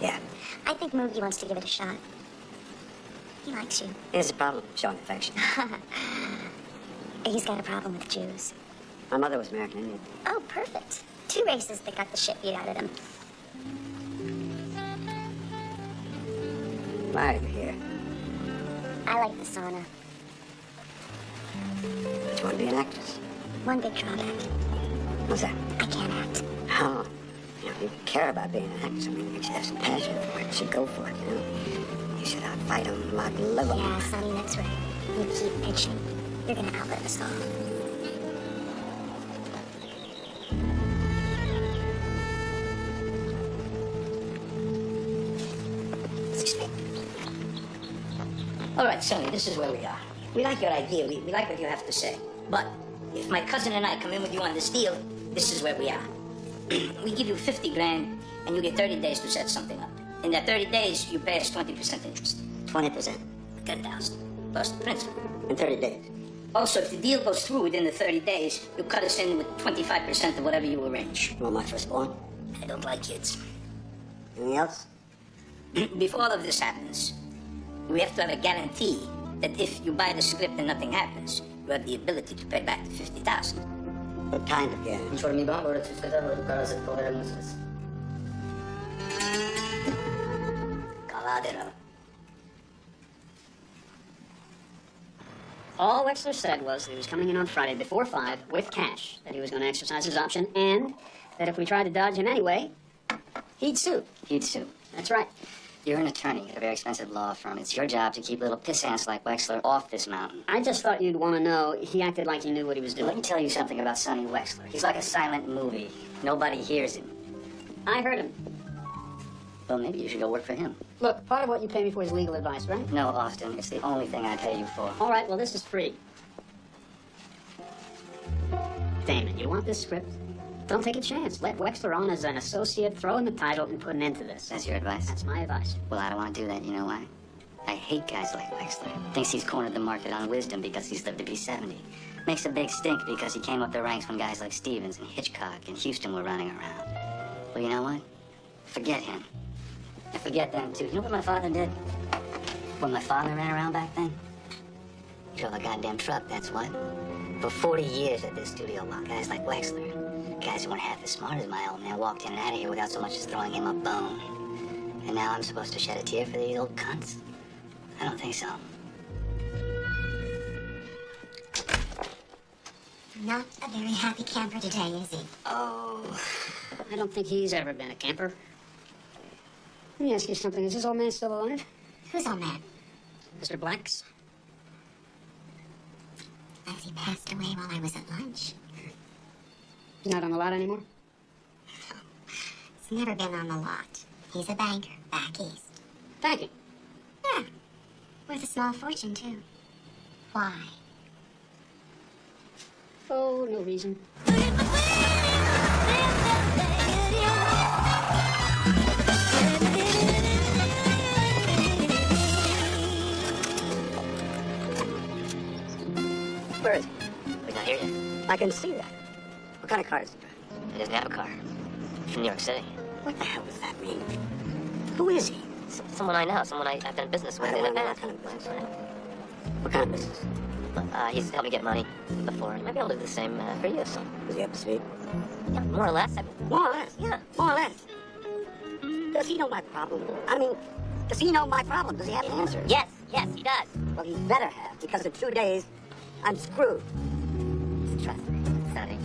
Yeah. I think Moogie wants to give it a shot. He likes you. Here's the problem, showing affection. He's got a problem with Jews. My mother was American Indian. Oh, perfect. 2 races that got the shit beat out of them. Why are you here? I like the sauna. You want to be an actress? One big drawback. What's that? I can't act. Oh. You know, if you care about being an actor, I mean, you should have some passion for it. You should go for it, you know. You should outfight them like live them. Yeah, Sonny, that's right. You keep pitching. You're gonna outlive us all. All right, Sonny, this is where we are. We like your idea. We like what you have to say. But if my cousin and I come in with you on this deal, this is where we are. We give you 50 grand, and you get 30 days to set something up. In that 30 days, you pay us 20% interest. 20%. 10,000 plus the principal. In 30 days. Also, if the deal goes through within the 30 days, you cut us in with 25% of whatever you arrange. You want my firstborn? I don't like kids. Anything else? Before all of this happens, we have to have a guarantee that if you buy the script and nothing happens, you have the ability to pay back the 50,000. What kind of guarantee? Informibam, ora tu сказала, Carlos, это повернул. Caladero. All Wexler said was that he was coming in on Friday before 5 with cash, that he was going to exercise his option, and that if we tried to dodge him anyway, he'd sue. He'd sue. That's right. You're an attorney at a very expensive law firm. It's your job to keep little pissants like Wexler off this mountain. I just thought you'd want to know he acted like he knew what he was Let me doing. tell you something about Sonny Wexler. He's like a silent movie. Nobody hears him. I heard him. Well, maybe you should go work for him. Look, part of what you pay me for is legal advice, right? No, Austin, it's the only thing I pay you for. All right, well, this is free. Damon, you want this script? Don't take a chance. Let Wexler on as an associate, throw in the title, and put an end to this. That's your advice? That's my advice. Well, I don't want to do that. You know why? I hate guys like Wexler. Thinks he's cornered the market on wisdom because he's lived to be 70. Makes a big stink because he came up the ranks when guys like Stevens and Hitchcock and Houston were running around. Well, you know what? Forget him. And forget them, too. You know what my father did? When my father ran around back then? He drove a goddamn truck, that's what. For 40 years at this studio while guys like Wexler, guys who weren't half as smart as my old man, walked in and out of here without so much as throwing him a bone. And now I'm supposed to shed a tear for these old cunts? I don't think so. Not a very happy camper today, is he? Oh, I don't think he's ever been a camper. Let me ask you something. Is this old man still alive? Who's on that? Mr. Blacks? As he passed away while I was at lunch. He's not on the lot anymore? He's never been on the lot. He's a banker back east. Thank you. Yeah. Worth a small fortune, too. Why? Oh, no reason. Where is he? He's not here yet. I can see that. What kind of car is he driving? He doesn't have a car. From New York City. What the hell does that mean? Who is he? Someone I know. Someone I've done business with I in don't the know past. what kind of business. What kind of business? He's helped me get money before. He might be able to do the same for you. So, Is he up to speed? yeah, more or less. More or less. Yeah. More or less. Does he know my problem? I mean, does he know my problem? Does he have the answer? Yes, he does. Well, he better have, because in 2 days, I'm screwed. Trust me, Sonny.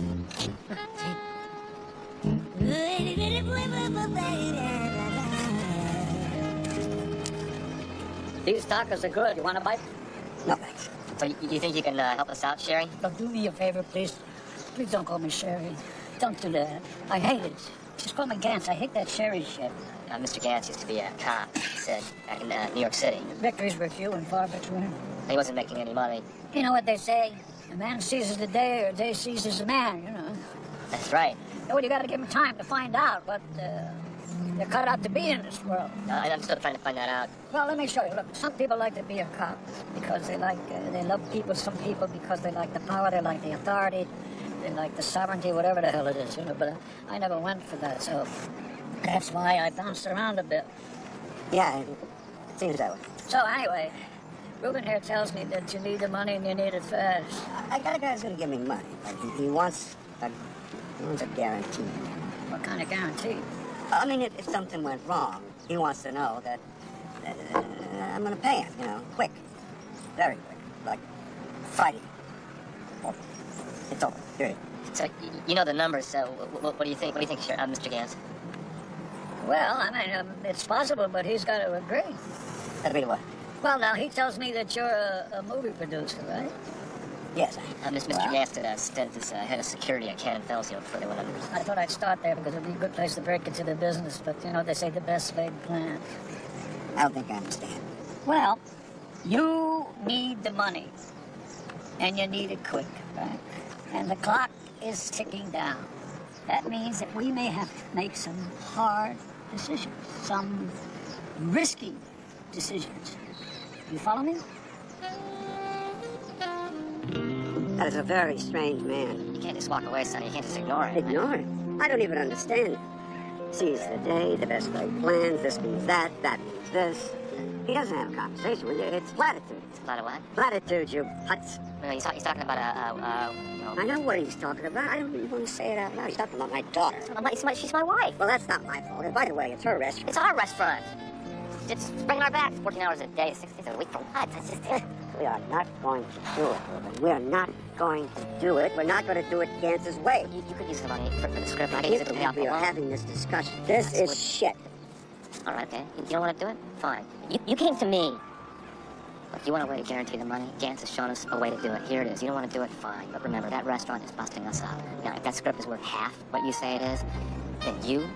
These tacos are good. You want a bite? No, thanks. So you think you can help us out, Sherry? Look, do me a favor, please. Please don't call me Sherry. Don't do that. I hate it. Just call me Gantz. I hate that Sherry shit. Mr. Gantz used to be a cop, he said, back in New York City. Victories were few and far between. He wasn't making any money. You know what they say? A man seizes the day, or a day seizes a man, you know. That's right. Well, you gotta give them time to find out what they're cut out to be in this world. I'm still trying to find that out. Well, let me show you. Look, some people like to be a cop because they love people. Some people because they like the power, they like the authority, they like the sovereignty, whatever the hell it is, you know. But I never went for that, so that's why I bounced around a bit. Yeah, it seems that way. So anyway, Ruben here tells me that you need the money and you need it fast. I got a guy who's gonna give me money. But he wants a guarantee. What kind of guarantee? I mean, if something went wrong, he wants to know that I'm gonna pay him, you know, quick. Very quick. Like Friday. Over. It's over. Period. So you know the numbers, so what do you think? What do you think, Mr. Gantz? Well, I mean, it's possible, but he's got to agree. Agree to what? Well, now, he tells me that you're a movie producer, right? Yes. Mr. Gaston is head of security at Cannon Fellsfield before they went under. I thought I'd start there because it'd be a good place to break into the business, but, you know, they say the best laid plan. I don't think I understand. Well, you need the money, and you need it quick, right? And the clock is ticking down. That means that we may have to make some hard decisions, some risky decisions. You follow me? That is a very strange man. You can't just walk away, Sonny. You can't just ignore it. Ignore it. I don't even understand it. Seize the day, the best laid plans, this means that means this. He doesn't have a conversation with you. It's platitudes. It's a lot of what? Platitudes, you putz. No, he's talking about I know what he's talking about. I don't even want to say it out loud. He's talking about my daughter. She's my wife. Well, that's not my fault. And by the way, it's her restaurant. It's our restaurant. It's bringing our back 14 hours a day, 6 days a week for what? That's just it. We are not going to do it, Ruben. We are not going to do it. We're not going to do it Gantz's way. You could use the money for the script. I could use it to pay off the We are loan. having this discussion. This is shit. All right, okay. You don't want to do it? Fine. You came to me. Look, you want a way to guarantee the money? Gantz has shown us a way to do it. Here it is. You don't want to do it? Fine. But remember, that restaurant is busting us up. Now, if that script is worth half what you say it is, then you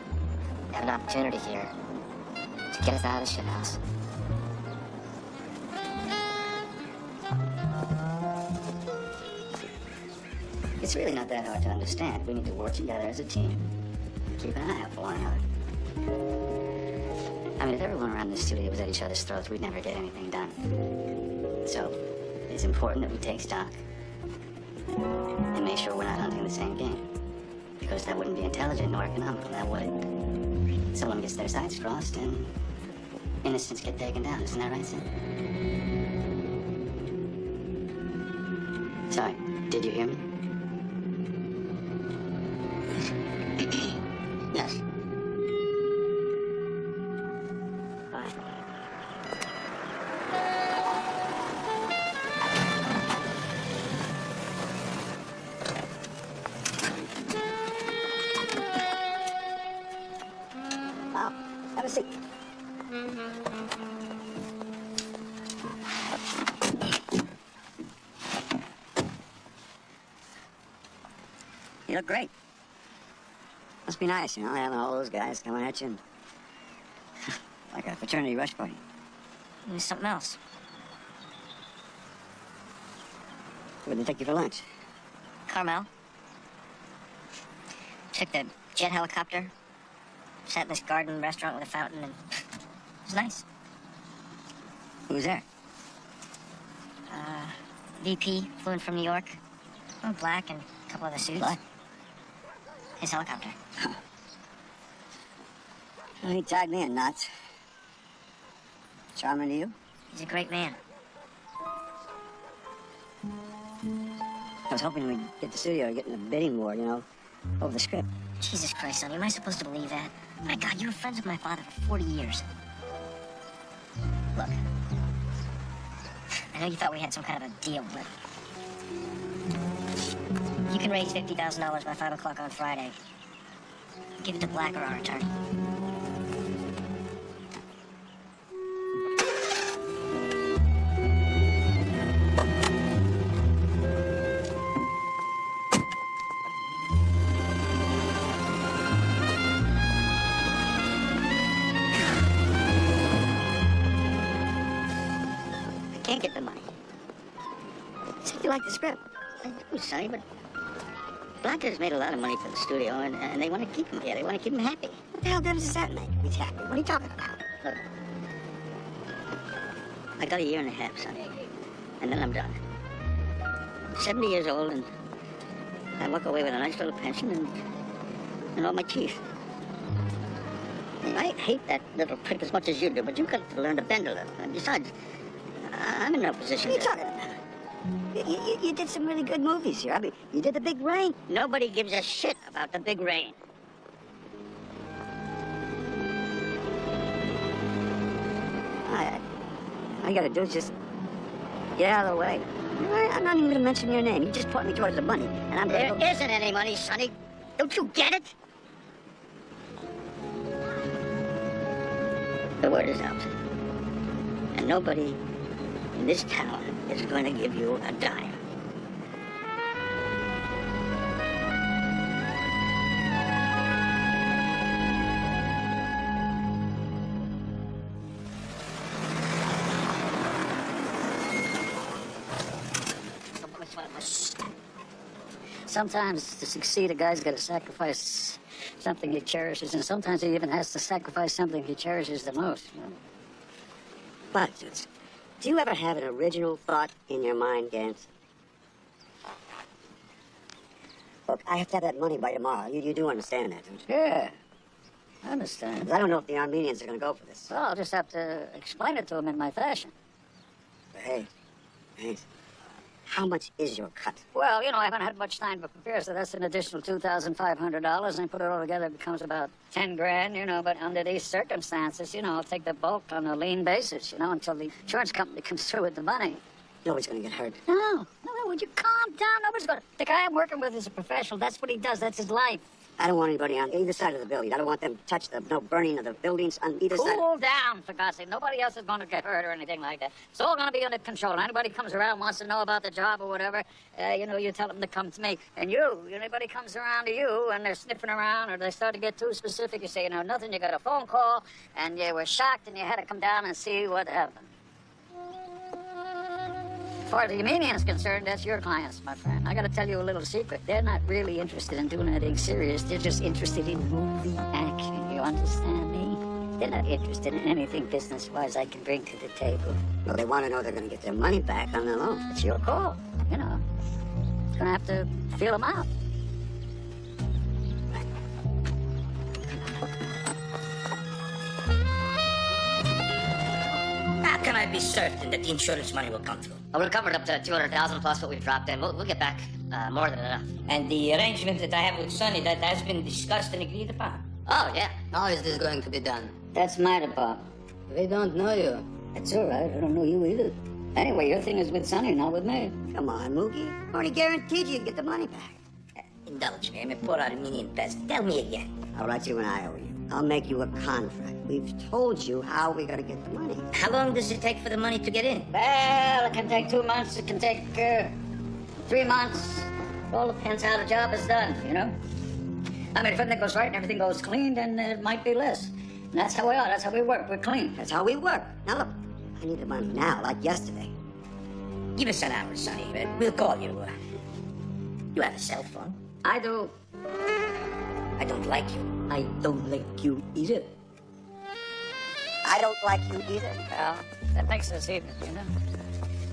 have an opportunity here to get us out of the shithouse. It's really not that hard to understand. We need to work together as a team. Keep an eye out for one another. I mean, if everyone around the studio was at each other's throats, we'd never get anything done. So, it's important that we take stock and make sure we're not hunting the same game. Because that wouldn't be intelligent nor economical. That would. Someone gets their sides crossed and innocents get taken down. Isn't that right, Sid? Sorry, did you hear me? Yes. Now, have a seat. You look great. Must be nice, you know, having all those guys coming at you and like a fraternity rush party. There's something else. Where'd they take you for lunch? Carmel. Took the jet helicopter. Sat in this garden restaurant with a fountain, and it was nice. Who was there? VP flew in from New York. All black and a couple other suits. What? His helicopter. Well, he tagged me in knots. Charming to you? He's a great man. I was hoping we'd get the studio to get in the bidding war, you know, over the script. Jesus Christ, Sonny, am I supposed to believe that? My God, you were friends with my father for 40 years. Look, I know you thought we had some kind of a deal, but you can raise $50,000 by 5 o'clock on Friday. Give it to Black or our attorney. I can't get the money. Said you like the script. I do, Sonny, but Blackers made a lot of money for the studio, and they want to keep him here. They want to keep him happy. What the hell difference does that make? He's happy. What are you talking about? Look, I got a year and a half, Sonny, and then I'm done. I'm 70 years old, and I walk away with a nice little pension and all my teeth. I hate that little prick as much as you do, but you've got to learn to bend a little. And besides, I'm in no position What are you to... talking about? You did some really good movies here. I mean, you did The Big Rain. Nobody gives a shit about The Big Rain. All you gotta do is just get out of the way. I'm not even gonna mention your name. You just point me towards the money, and I'm There gonna... isn't any money, Sonny. Don't you get it? The word is out. And nobody in this town is going to give you a dime. Sometimes to succeed, a guy's got to sacrifice something he cherishes, and sometimes he even has to sacrifice something he cherishes the most. You know? But, do you ever have an original thought in your mind, Gans? Look, I have to have that money by tomorrow. You do understand that, don't you? Yeah, I understand. 'Cause I don't know if the Armenians are going to go for this. Well, I'll just have to explain it to him in my fashion. But hey, how much is your cut? Well, you know, I haven't had much time to prepare, so that's an additional $2,500, and put it all together, it becomes about 10 grand, you know, but under these circumstances, you know, I'll take the bulk on a lean basis, you know, until the insurance company comes through with the money. Nobody's going to get hurt. No, would you calm down? Nobody's going to... The guy I'm working with is a professional. That's what he does. That's his life. I don't want anybody on either side of the building. I don't want them to touch no burning of the buildings on either side. Cool down, for God's sake. Nobody else is going to get hurt or anything like that. It's all going to be under control. Anybody comes around, wants to know about the job or whatever, you know, you tell them to come to me. And anybody comes around to you and they're sniffing around or they start to get too specific, you say, you know, nothing, you got a phone call, and you were shocked and you had to come down and see what happened. As far as the Armenian is concerned, that's your clients, my friend. I got to tell you a little secret. They're not really interested in doing anything serious. They're just interested in movie action. You understand me? They're not interested in anything business-wise I can bring to the table. Well, they want to know they're going to get their money back on their loan. It's your call, you know. You're going to have to feel them out. How can I be certain that the insurance money will come through? We'll cover it up to 200,000 plus what we've dropped in. We'll get back more than enough. And the arrangement that I have with Sonny, that has been discussed and agreed upon. Oh, yeah. How is this going to be done? That's my department. We don't know you. That's all right. I don't know you either. Anyway, your thing is with Sonny, not with me. Come on, Mookie. I already guaranteed you get the money back. Indulge me, I'm a poor Armenian peasant. Tell me again. I'll write you an IOU. I'll make you a contract. We've told you how we're going to get the money. How long does it take for the money to get in? Well, it can take 2 months. It can take 3 months. It all depends how the job is done, you know? I mean, if everything goes right and everything goes clean, then it might be less. And that's how we are. That's how we work. We're clean. That's how we work. Now, look, I need the money now, like yesterday. Give us an hour, Sonny. We'll call you. You have a cell phone? I do. I don't like you. I don't like you either. I don't like you either. Well, that makes us even, you know?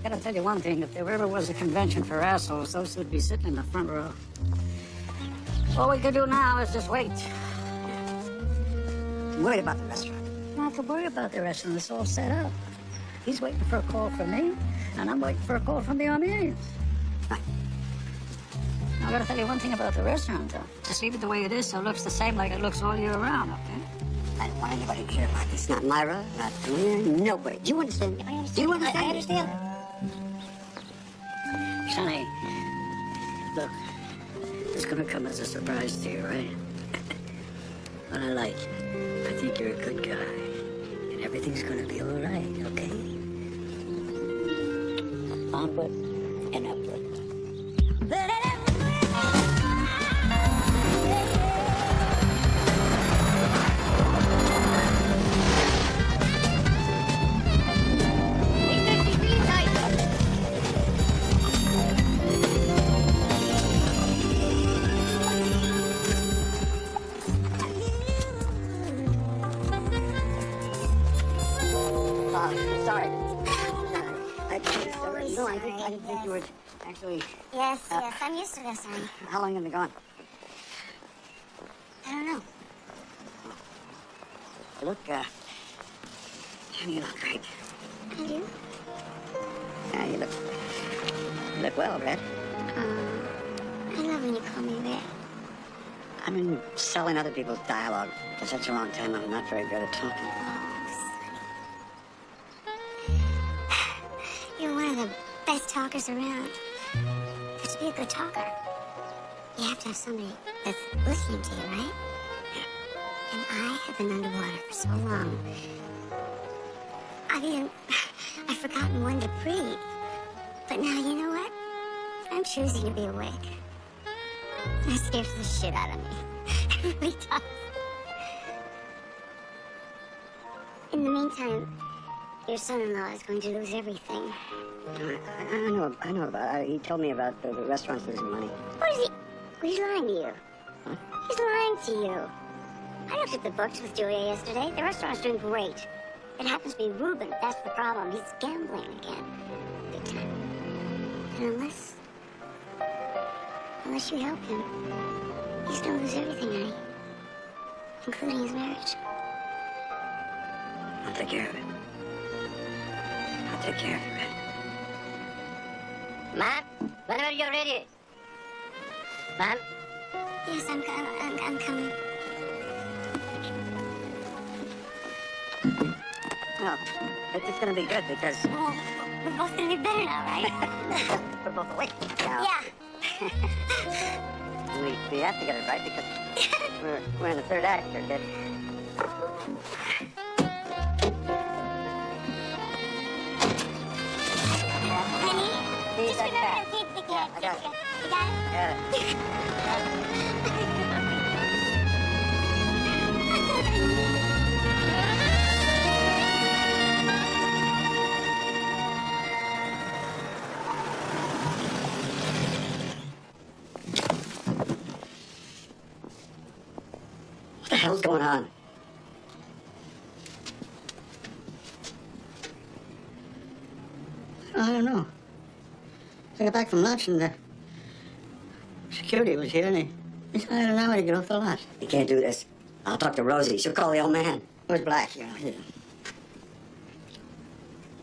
Gotta tell you one thing. If there ever was a convention for assholes, those would be sitting in the front row. All we can do now is just wait. I'm worried about the restaurant. Not to worry about the restaurant. It's all set up. He's waiting for a call from me, and I'm waiting for a call from the Armenians. Right. Now, I gotta tell you one thing about the restaurant, though. Just leave it the way it is so it looks the same like it looks all year round, okay? I don't want anybody to hear about this. Not Myra, not Amir, nobody. Do you understand? Do you understand? I understand. Sonny, look, it's gonna come as a surprise to you, right? But I like you. I think you're a good guy. And everything's gonna be all right, okay? Onward and upward. Sorry. I didn't think you would actually... Yes, I'm used to this, honey. How long have you been gone? I don't know. You look great. I do? Yeah, you look well, Red. I love when you call me Red. I've been selling other people's dialogue for such a long time. I'm not very good at talking. You're one of the best talkers around. But to be a good talker, you have to have somebody that's listening to you, right? Yeah. And I have been underwater for so long I've forgotten when to breathe. But now, you know what? I'm choosing to be awake. That scares the shit out of me. It really does. In the meantime, your son-in-law is going to lose everything. I know about it. He told me about the restaurants losing money. What is he? Well, he's lying to you. Huh? He's lying to you. I looked at the books with Julia yesterday. The restaurant's doing great. It happens to be Reuben. That's the problem. He's gambling again. Big time. And unless you help him, he's gonna lose everything, honey. Including his marriage. I'll take care of it. I'll take care of it, Red. Ma'am, whenever you're ready. Ma'am? Yes, I'm coming. No, it's gonna be good because Well, we're both gonna be better now, right? we're both awake now. Yeah. We have to get it right because we're in the third act here, kid. Honey, He's just got that. remember to keep the Yeah, kids. I got it. You got it? Yeah. What the hell's going on? I don't know. I got back from lunch and the security was here and he said I had an hour to get off the lot. You can't do this. I'll talk to Rosie. She'll call the old man. It was black, you know.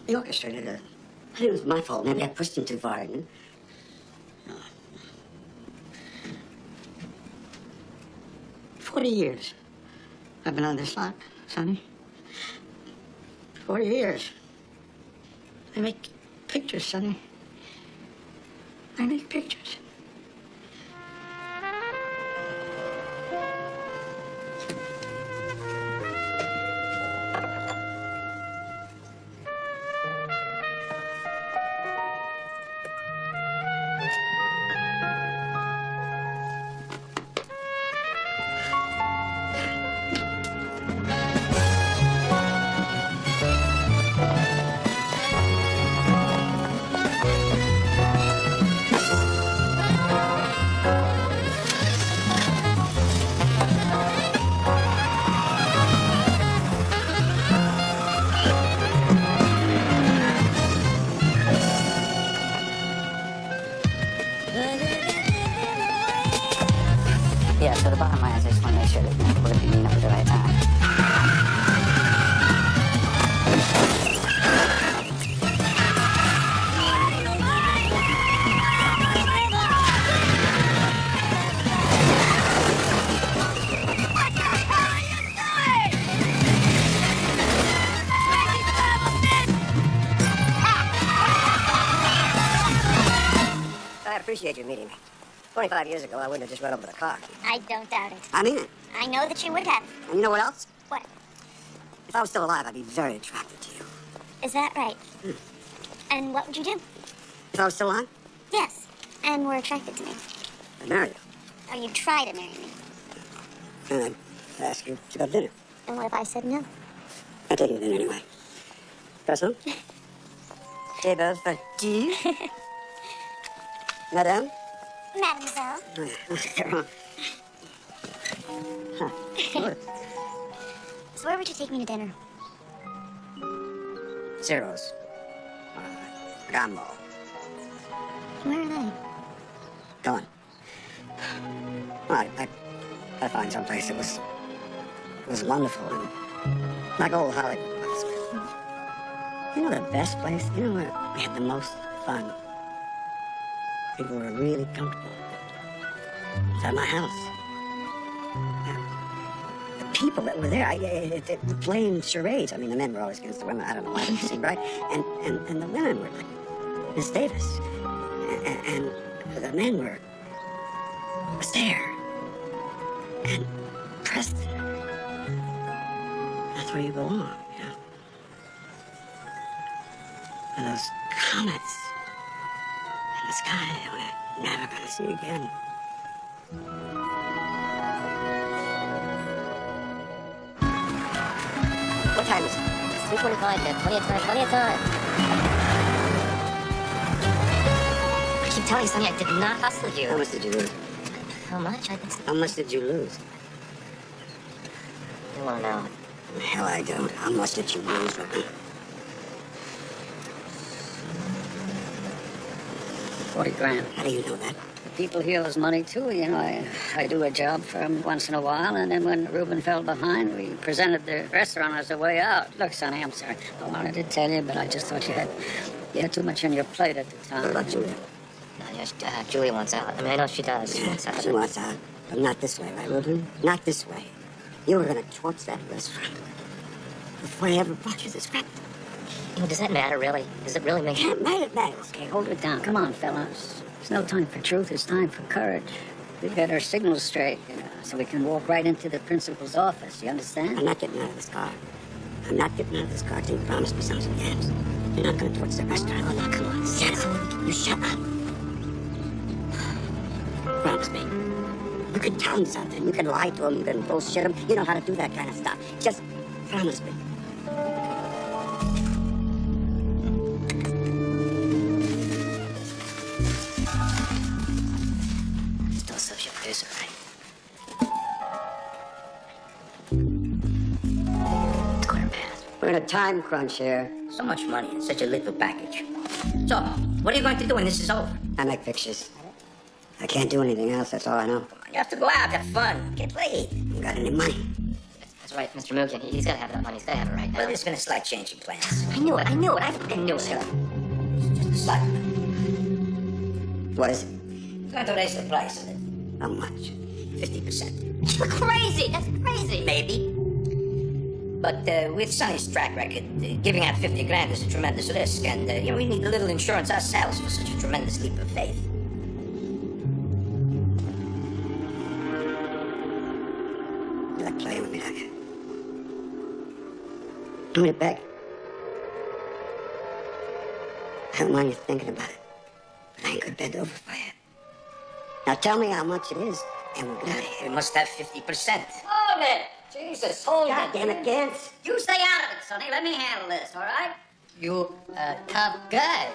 He orchestrated it. I think it was my fault. Maybe I pushed him too far. Didn't I? 40 years I've been on this lot, Sonny. 40 years. I make pictures, Sonny. I make pictures. Yeah, so the bottom line is I just want to make sure that we're going to be meeting up at the right time. I appreciate you meeting me. 25 years ago, I wouldn't have just run over the car. I don't doubt it. I mean it. I know that you would have. And you know what else? What? If I was still alive, I'd be very attracted to you. Is that right? And what would you do? If I was still alive, Yes. And were attracted to me. I'd marry you. Or you'd try to marry me. And I'd ask you to go to dinner. And what if I said no? I'd take you to dinner anyway. Garçon? Table for two. Madame? Mademoiselle. Huh. Good. So where would you take me to dinner? Zeros. Gambo. Where are they? Gone. Well, I find someplace that was wonderful and like old Hollywood was. You know the best place? You know where we had the most fun? People were really comfortable. It's at my house. The people that were there, they were playing charades. I mean, the men were always against the women. I don't know why they seemed right. And the women were like Miss Davis. And the men were Astaire. And Preston. That's where you belong, you know. And those comets in the sky we're never gonna see again. What time is it? 3:45, Dad. Plenty of time, plenty of time. I keep telling you, Sonny, I did not hustle you. How much did you lose? How much? I think How much did you lose? you want to know. Hell, I don't. How much did you lose, Ruby? 40 grand. How do you know that? People here lose money too, you know. I do a job for him once in a while, and then when Reuben fell behind, we presented the restaurant as a way out. Look, Sonny, I'm sorry. I wanted to tell you, but I just thought you had too much on your plate at the time. What about Julia? No, yes, Julie wants out. I mean, I know she does. She wants out. She wants out. But not this way, right, Reuben? Not this way. You were gonna torch that restaurant before I ever brought you the script. You know, does that matter, really? Does it really make... Can't matter, it matters. Okay, hold it down. Come on, fellas. It's no time for truth. It's time for courage. We've got our signals straight, you know, so we can walk right into the principal's office. You understand? I'm not getting out of this car. I'm not getting out of this car till you promise me something, Gabs. You're not gonna torch the restaurant. Oh, no, come on. Shut up. You shut up. Promise me. You can tell him something. You can lie to him. You can bullshit him. You know how to do that kind of stuff. Just promise me. Still associate producer, right? Quarter past. We're in a time crunch here. So much money in such a little package. So, what are you going to do when this is over? I make pictures. I can't do anything else. That's all I know. You have to go out, have fun, get laid. I haven't got any money. That's right, Mr. Mugen. He's got to have that money. He's got to have it right now. Well, there's been a slight change in plans. I knew it. I fucking knew it. Just a slight. What is it? We're going to raise the price of it. How much? 50%. You're crazy. That's crazy. Maybe. But with Sonny's track record, giving out 50 grand is a tremendous risk. And, you know, we need a little insurance ourselves for such a tremendous leap of faith. You like playing with me, don't you? Give me it back. I don't mind you thinking about it, but I ain't gonna bend over for you. Now tell me how much it is, and we'll get out of here. We must have 50%. Hold it. Jesus, hold God it. damn it, Gantz. You stay out of it, Sonny. Let me handle this, all right? You tough guy.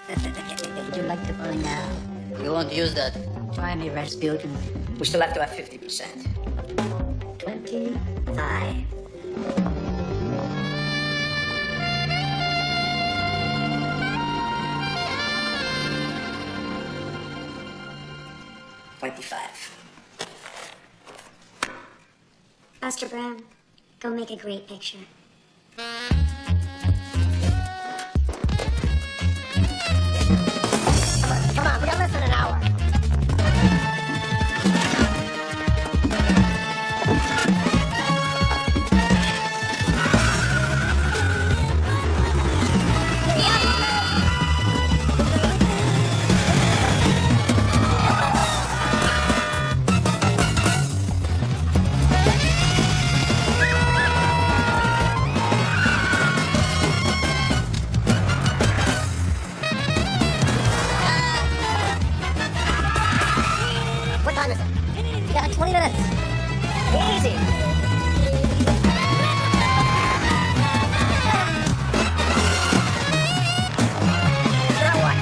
Would you like to find out? You won't use that. Try me, Rasputin. We still have to have 50%. 25. Buster Brown, go make a great picture. Come on, we got less than an hour. What time is it? You got 20 minutes. Easy. Now what?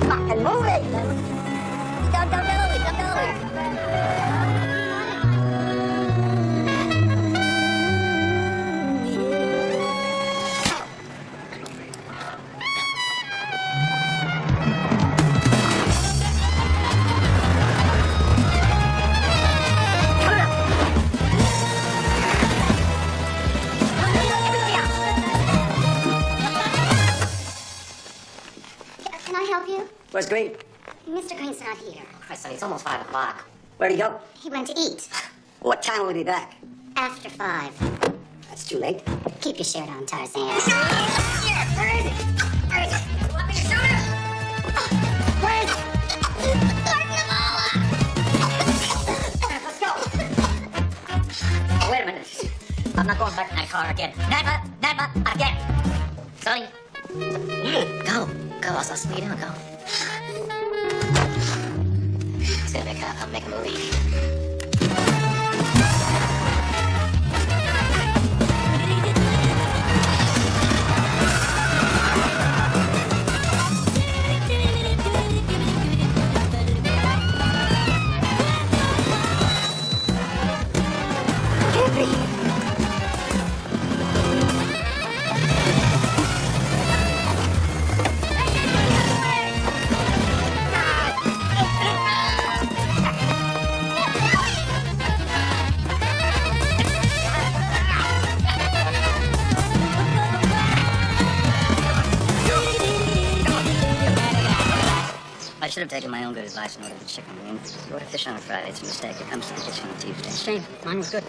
Fucking move it. Down, down, down, down, down. Can I help you? Where's Green? Mr. Green's not here. Christ, Sonny, it's almost 5 o'clock. Where'd he go? He went to eat. What time will he be back? After 5. That's too late. Keep your shirt on, Tarzan. Where is it? Where is it? You want me to shoot him? Where is it? Let's go. Oh, wait a minute. I'm not not going back in that car again. Never again. Sonny. Go. I'll slow you down. Go. It's gonna make I'll make a movie. I should have taken my own good advice and ordered the chicken wings. You order fish on a Friday, it's a mistake. It comes to the kitchen on Tuesday. Shame. Mine was good.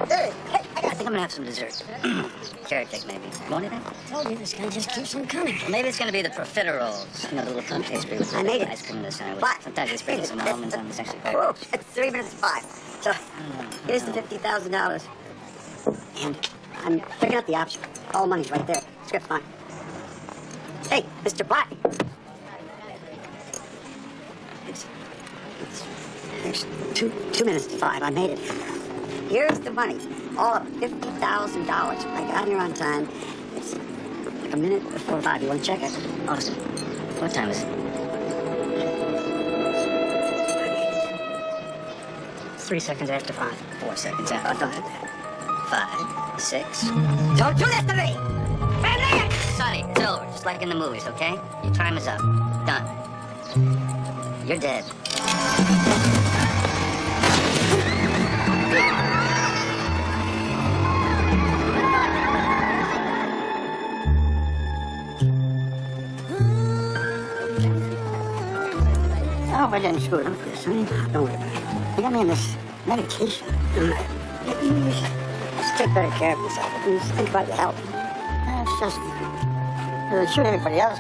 Hey, I think I'm gonna have some dessert. Carrot cake, maybe. You want anything? I told you this guy just keeps on coming. Maybe it's gonna be the profiteroles. You know, the little cone pastry with I made it. ice cream in the center. What? Sometimes they sprinkle some almonds on the section. Whoa, it's 3 minutes to 5. So, here's the $50,000. And I'm picking up the option. All the money's right there. Script's fine. Hey, Mr. Black. It's 2 minutes to 5. I made it. Here's the money. All of $50,000. I got here on time. It's like a minute before 5. You want to check it? Awesome. What time is it? 3 seconds after 5. 4 seconds after 5. 5, 6. Don't do this to me! Sonny, it's over. Just like in the movies, okay? Your time is up. Done. You're dead. I hope I didn't screw it up this, honey. Don't worry about it. You got me on this medication. You just take better care of yourself. You just think about your health. It's just, you shoot everybody else.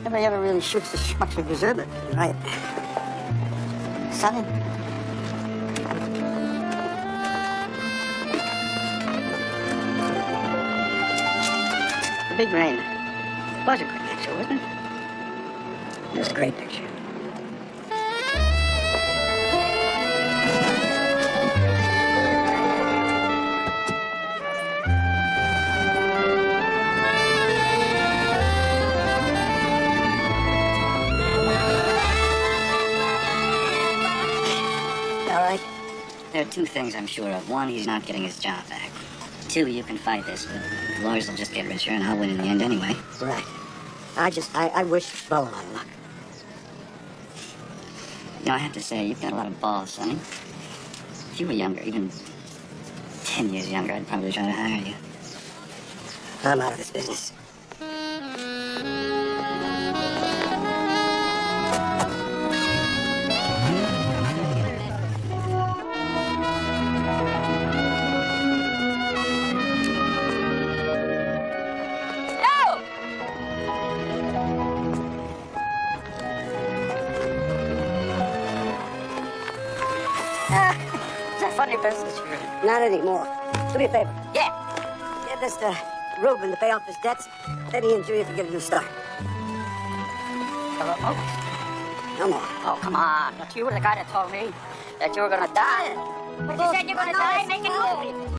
Nobody ever really shoots the schmucks who deserve it, right? Sonny? The Big Rain was a good picture, wasn't it? It was a great picture. There are 2 things I'm sure of. 1, he's not getting his job back. 2, you can fight this, but the lawyers will just get richer, and I'll win in the end anyway. Right. I wish Bo a lot of luck. You know, I have to say, you've got a lot of balls, Sonny. If you were younger, even 10 years younger, I'd probably try to hire you. I'm out of this business. It's a funny business you're in. Not anymore. Do me a favor. Yeah. Get this to Reuben to pay off his debts. Then he and Julia can get a new start. Hello? No more. Oh, come on. But you were the guy that told me that you were gonna die. But you said you're gonna die making movies.